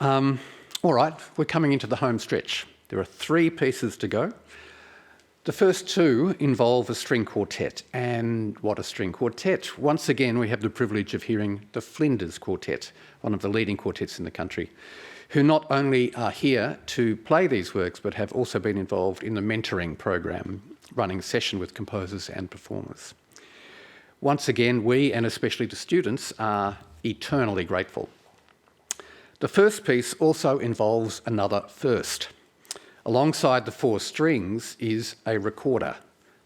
Speaker 2: All right, we're coming into the home stretch. There are 3 pieces to go. The first 2 involve a string quartet. And what a string quartet. Once again, we have the privilege of hearing the Flinders Quartet, one of the leading quartets in the country, who not only are here to play these works, but have also been involved in the mentoring program, running session with composers and performers. Once again, we, and especially the students, are eternally grateful. The first piece also involves another first. Alongside the 4 strings is a recorder,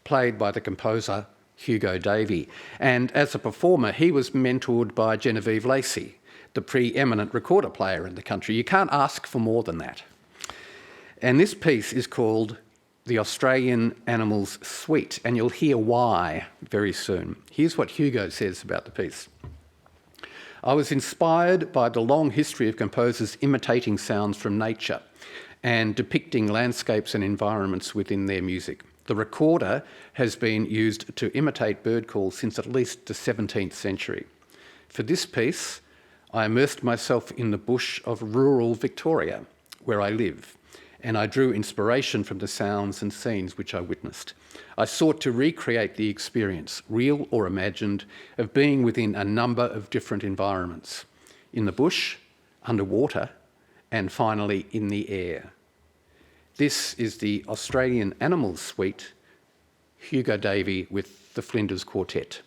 Speaker 2: played by the composer Hugo Davey. And as a performer, he was mentored by Genevieve Lacey, the preeminent recorder player in the country. You can't ask for more than that. And this piece is called The Australian Animals Suite, and you'll hear why very soon. Here's what Hugo says about the piece. I was inspired by the long history of composers imitating sounds from nature and depicting landscapes and environments within their music. The recorder has been used to imitate bird calls since at least the 17th century. For this piece, I immersed myself in the bush of rural Victoria, where I live, and I drew inspiration from the sounds and scenes which I witnessed. I sought to recreate the experience, real or imagined, of being within a number of different environments, in the bush, underwater, and finally in the air. This is the Australian Animals Suite, Hugo Davey with the Flinders Quartet.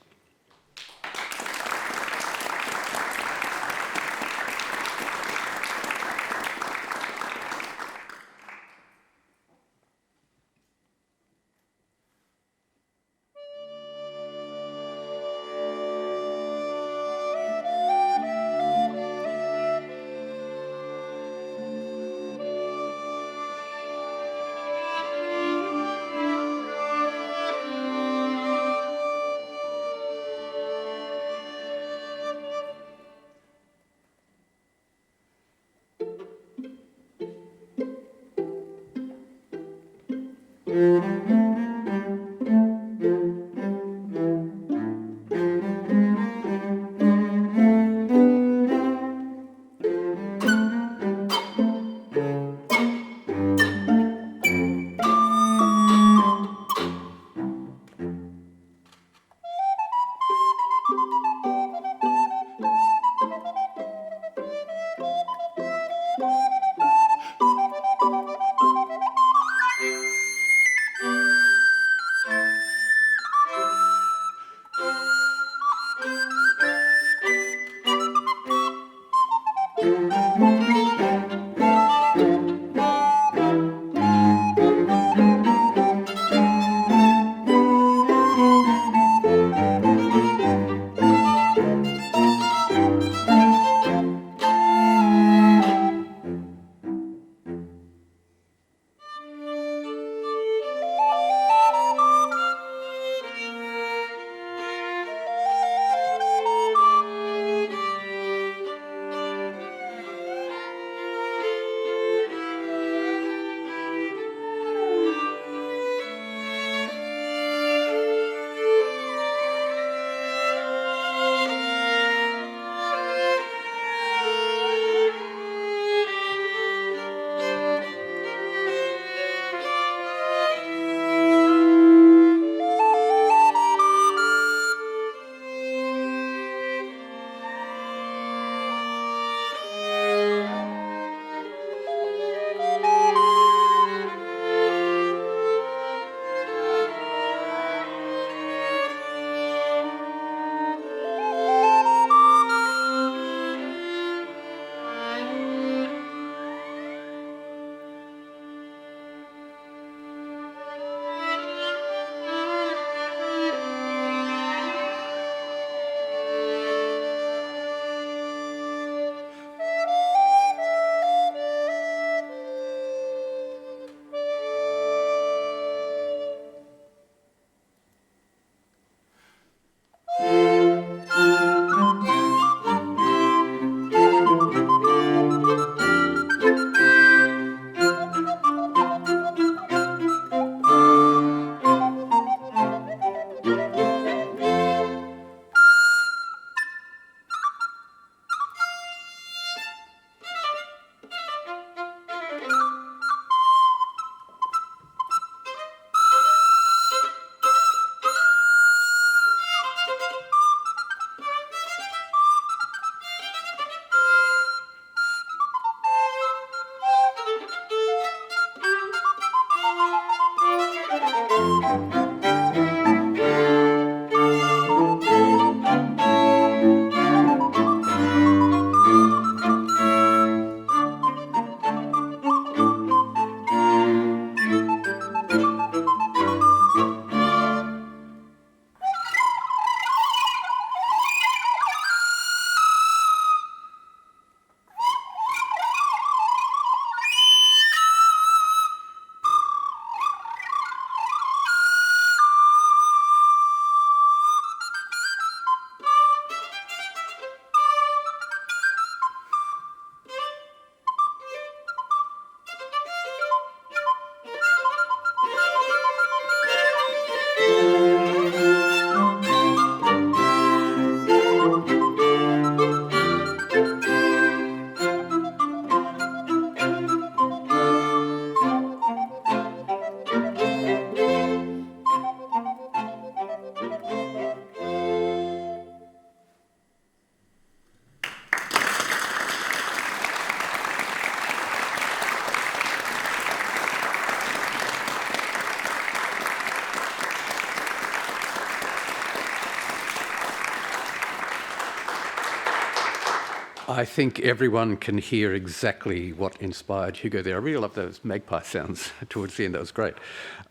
Speaker 2: I think everyone can hear exactly what inspired Hugo there. I really love those magpie sounds towards the end. That was great.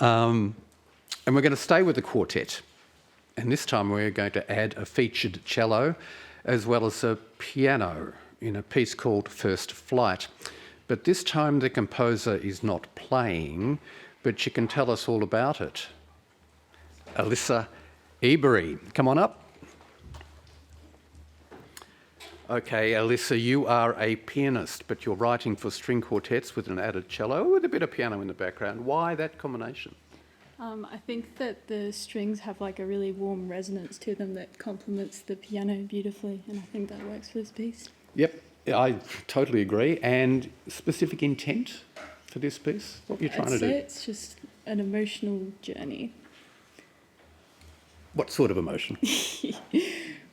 Speaker 2: And we're going to stay with the quartet. And this time we're going to add a featured cello as well as a piano in a piece called First Flight. But this time the composer is not playing, but she can tell us all about it. Alyssa Ebery, come on up. Okay, Alyssa, you are a pianist, but you're writing for string quartets with an added cello with a bit of piano in the background. Why that combination?
Speaker 10: I think that the strings have like a really warm resonance to them that complements the piano beautifully, and I think that works for this piece.
Speaker 2: Yep, I totally agree. And specific intent for this piece? What are you trying to do?
Speaker 10: I'd say it's just an emotional journey.
Speaker 2: What sort of emotion?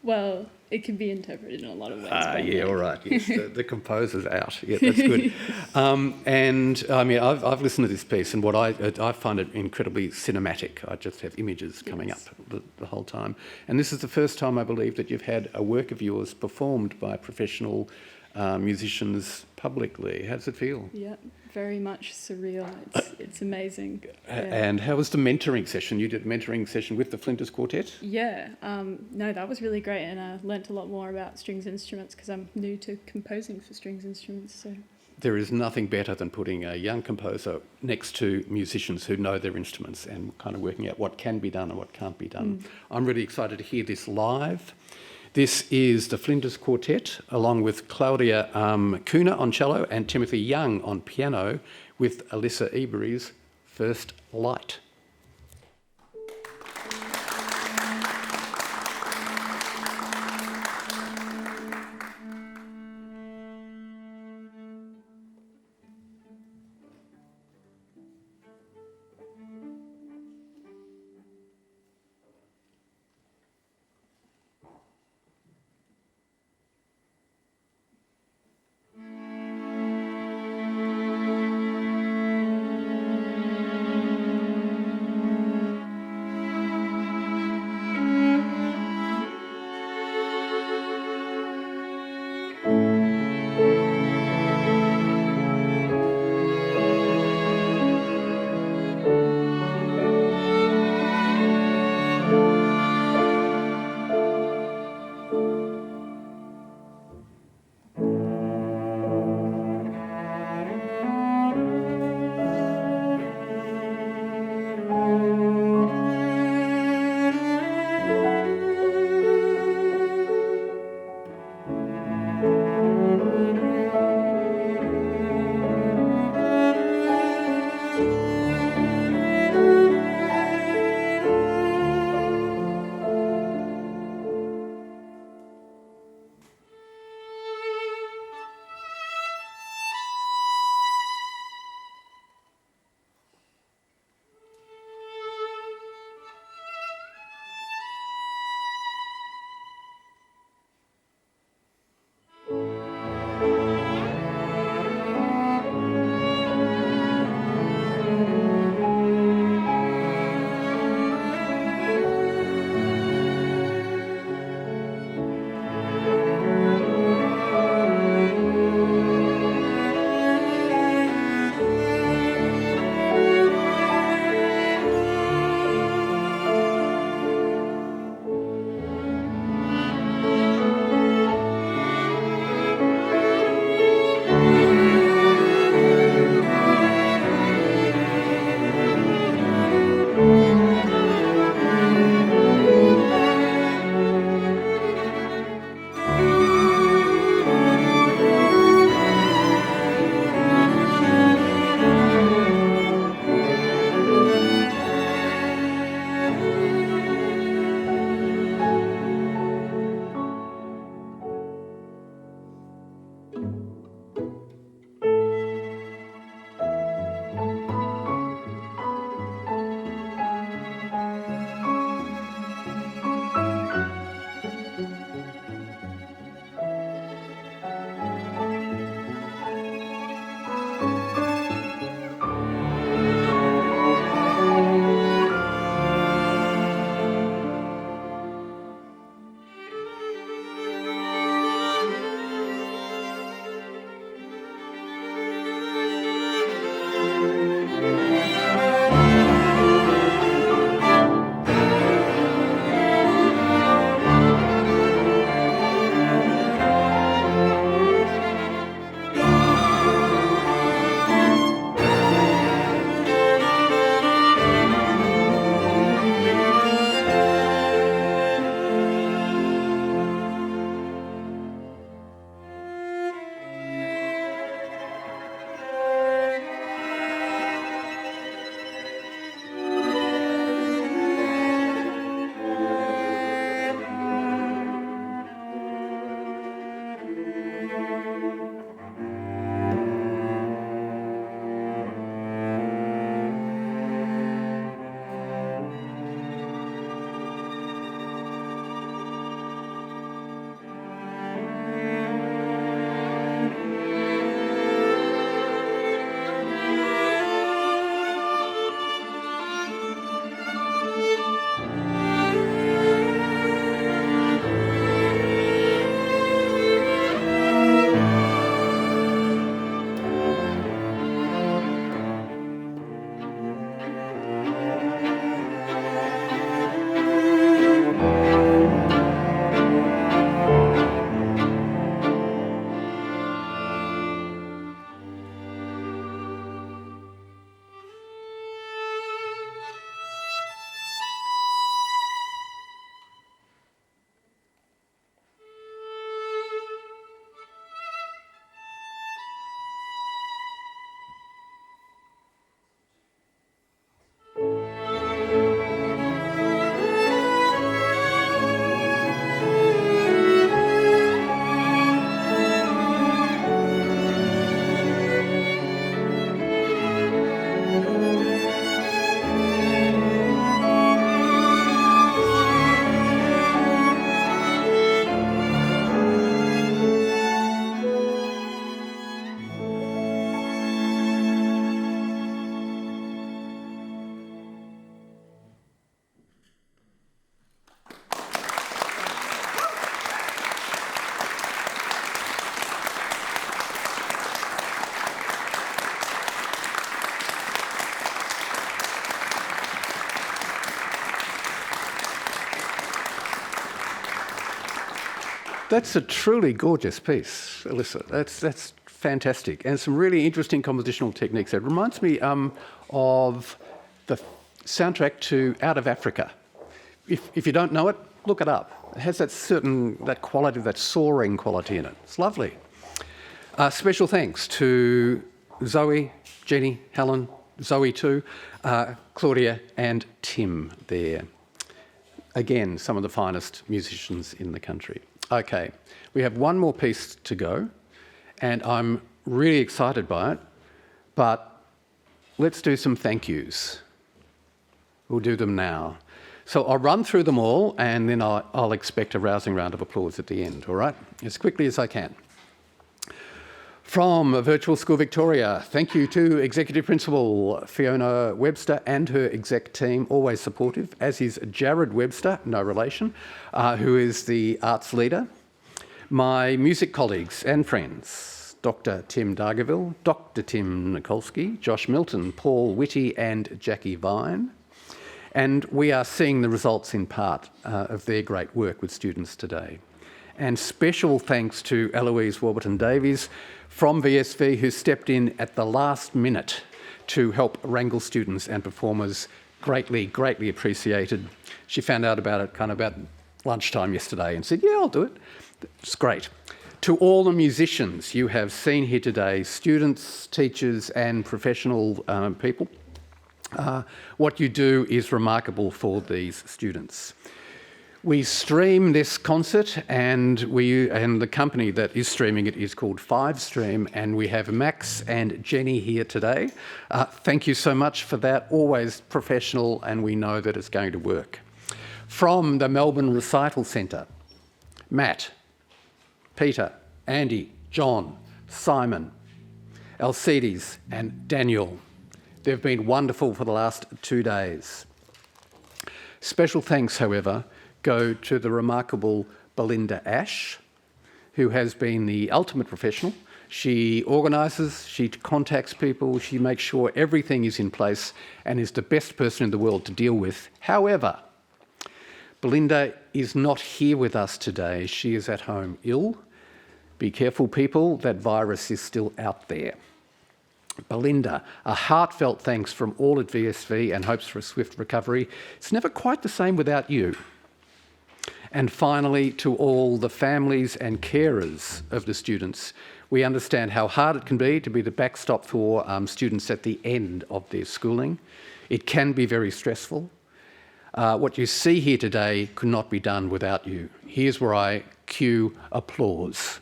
Speaker 10: Well, it can be interpreted in a lot of ways.
Speaker 2: Yeah, all right. Yes, the composer's out. Yeah, that's good. And I mean, I've listened to this piece, and what I find it incredibly cinematic. I just have images coming up the whole time. And this is the first time, I believe, that you've had a work of yours performed by professional musicians publicly. How does it feel?
Speaker 10: Yeah, very much surreal. It's amazing. Yeah.
Speaker 2: And how was the mentoring session? You did a mentoring session with the Flinders Quartet?
Speaker 10: Yeah, no, that was really great, and I learnt a lot more about strings instruments because I'm new to composing for strings instruments. So
Speaker 2: there is nothing better than putting a young composer next to musicians who know their instruments and kind of working out what can be done and what can't be done. I'm really excited to hear this live. This is the Flinders Quartet, along with Claudia Kuna on cello and Timothy Young on piano, with Alyssa Ebery's First Light. That's a truly gorgeous piece, Alyssa. That's fantastic. And some really interesting compositional techniques. It reminds me of the soundtrack to Out of Africa. If you don't know it, look it up. It has that quality, that soaring quality in it. It's lovely. Special thanks to Zoe, Jenny, Helen, Zoe too, Claudia and Tim there. Again, some of the finest musicians in the country. Okay, we have one more piece to go, and I'm really excited by it, but let's do some thank yous. We'll do them now. So I'll run through them all, and then I'll expect a rousing round of applause at the end, all right? As quickly as I can. From Virtual School Victoria, thank you to Executive Principal Fiona Webster and her exec team, always supportive, as is Jared Webster, no relation, who is the arts leader. My music colleagues and friends, Dr. Tim Dargaville, Dr. Tim Nikolsky, Josh Milton, Paul Whitty and Jackie Vine. And we are seeing the results in part of their great work with students today. And special thanks to Eloise Warburton-Davies from VSV, who stepped in at the last minute to help wrangle students and performers. Greatly, greatly appreciated. She found out about it kind of about lunchtime yesterday and said, yeah, I'll do it. It's great. To all the musicians you have seen here today, students, teachers and professional people, what you do is remarkable for these students. We stream this concert, and the company that is streaming it is called 5Stream, and we have Max and Jenny here today. Thank you so much for that. Always professional, and we know that it's going to work. From the Melbourne Recital Centre, Matt, Peter, Andy, John, Simon, Alcides and Daniel. They've been wonderful for the last 2 days. Special thanks, however, go to the remarkable Belinda Ash, who has been the ultimate professional. She organises, she contacts people, she makes sure everything is in place and is the best person in the world to deal with. However, Belinda is not here with us today. She is at home ill. Be careful, people, that virus is still out there. Belinda, a heartfelt thanks from all at VSV and hopes for a swift recovery. It's never quite the same without you. And finally, to all the families and carers of the students, we understand how hard it can be to be the backstop for students at the end of their schooling. It can be very stressful. What you see here today could not be done without you. Here's where I cue applause.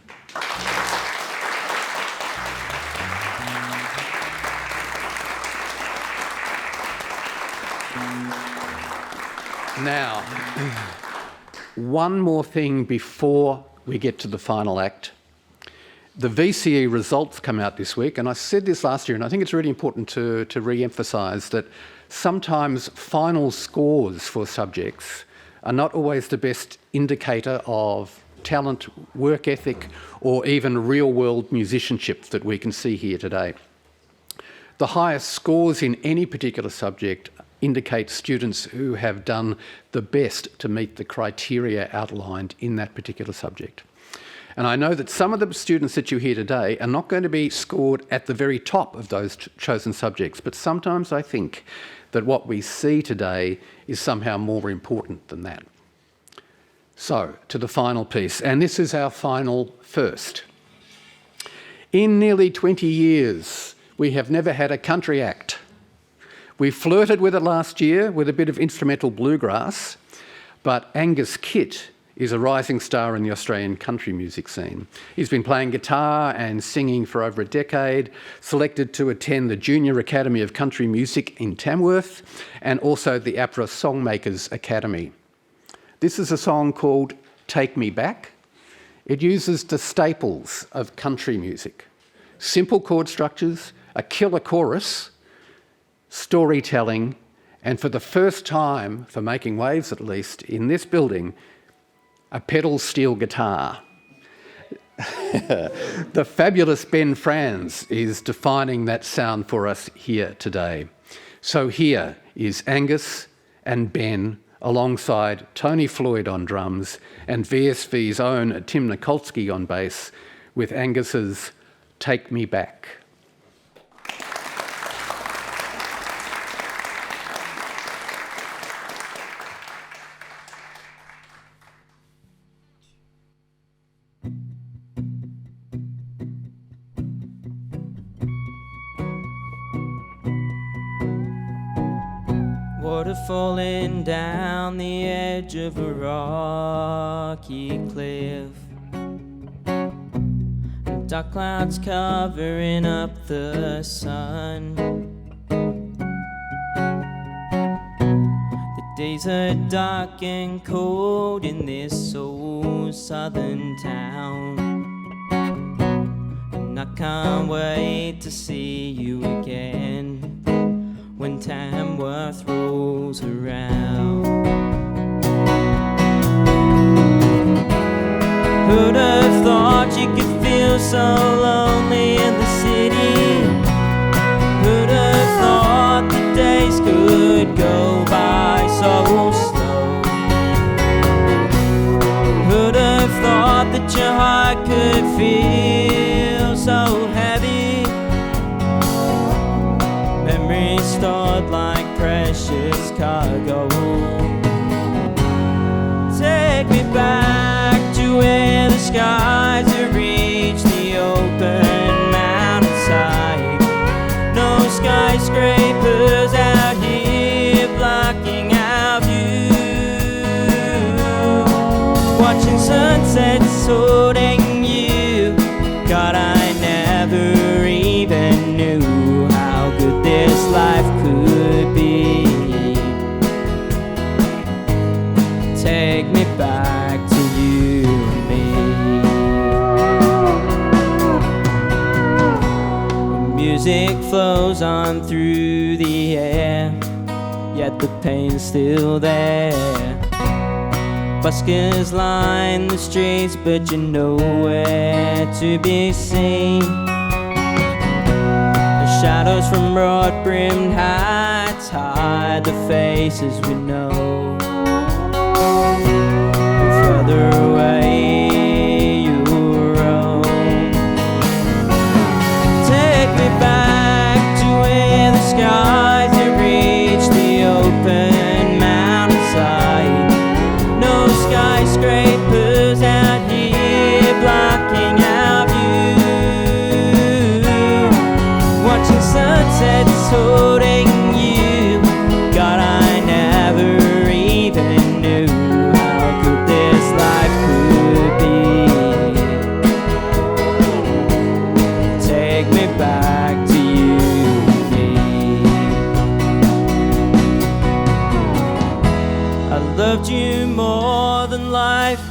Speaker 2: Now, one more thing before we get to the final act. The VCE results come out this week, and I said this last year, and I think it's really important to re-emphasise that sometimes final scores for subjects are not always the best indicator of talent, work ethic, or even real-world musicianship that we can see here today. The highest scores in any particular subject indicate students who have done the best to meet the criteria outlined in that particular subject. And I know that some of the students that you hear today are not going to be scored at the very top of those chosen subjects, but sometimes I think that what we see today is somehow more important than that. So, to the final piece, and this is our final first. In nearly 20 years, we have never had a country act. We flirted with it last year with a bit of instrumental bluegrass, but Angus Kitt is a rising star in the Australian country music scene. He's been playing guitar and singing for over a decade, selected to attend the Junior Academy of Country Music in Tamworth, and also the APRA Songmakers Academy. This is a song called Take Me Back. It uses the staples of country music. Simple chord structures, a killer chorus, storytelling, and for the first time, for Making Waves at least, in this building, a pedal steel guitar. The fabulous Ben Franz is defining that sound for us here today. So here is Angus and Ben, alongside Tony Floyd on drums and VSV's own Tim Nikolsky on bass, with Angus's Take Me Back.
Speaker 8: Water falling down the edge of a rocky cliff, and dark clouds covering up the sun. The days are dark and cold in this so southern town, and I can't wait to see you again when Tamworth rolls around. Who'd have thought you could feel so lonely in the city? Who'd have thought the days could go by so slow? Who'd have thought that your heart could feel so heavy? Memories stored like precious cargo. Take me back to where the skies have reached the open mountainside. No skyscrapers out here blocking our view. Watching sunsets holding you. God, I never even knew how good this life could be. Take me back to you and me. Music flows on through the air, yet the pain's still there. Buskers line the streets, but you're nowhere to be seen. The shadows from broad-brimmed hats hide the faces we know. And further away you roam. Take me back to where the skies have reached the open mountainside. No skyscrapers out here blocking our view. Watching sunsets holding you. God, I never even knew how good this life could be. Take me back to you and me. I loved you more than life.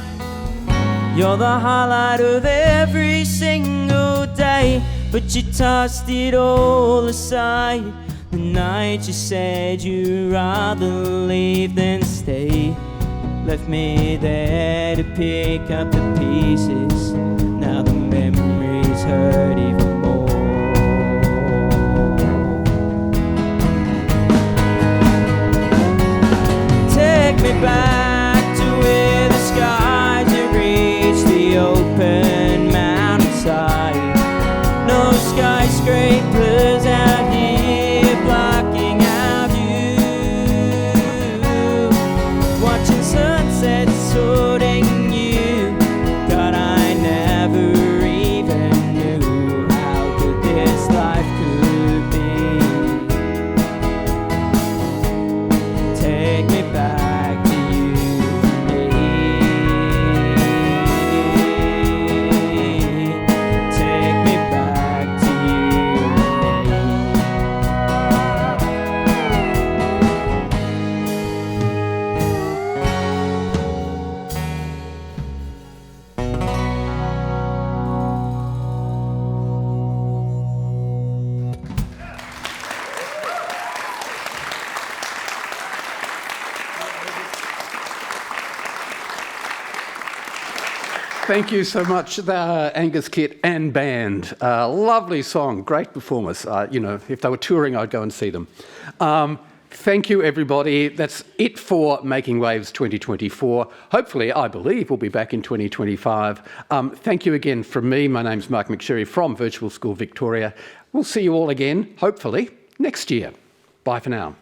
Speaker 8: You're the highlight of every single day, but you tossed it all aside the night you said you'd rather leave than stay. Left me there to pick up the pieces. Now the memories hurt even more. Take me back to where the skies have reached the open mountainside. No skyscrapers out here blocking our view. Watching sunsets holding you. God, I never even knew how good this life could be. Take me back to you and me. Take me back to you and me.
Speaker 2: Thank you so much, Angus Kit and band. Lovely song, great performance. If they were touring, I'd go and see them. Thank you, everybody. That's it for Making Waves 2024. Hopefully, I believe we'll be back in 2025. Thank you again from me. My name's Mark McSherry from Virtual School Victoria. We'll see you all again, hopefully, next year. Bye for now.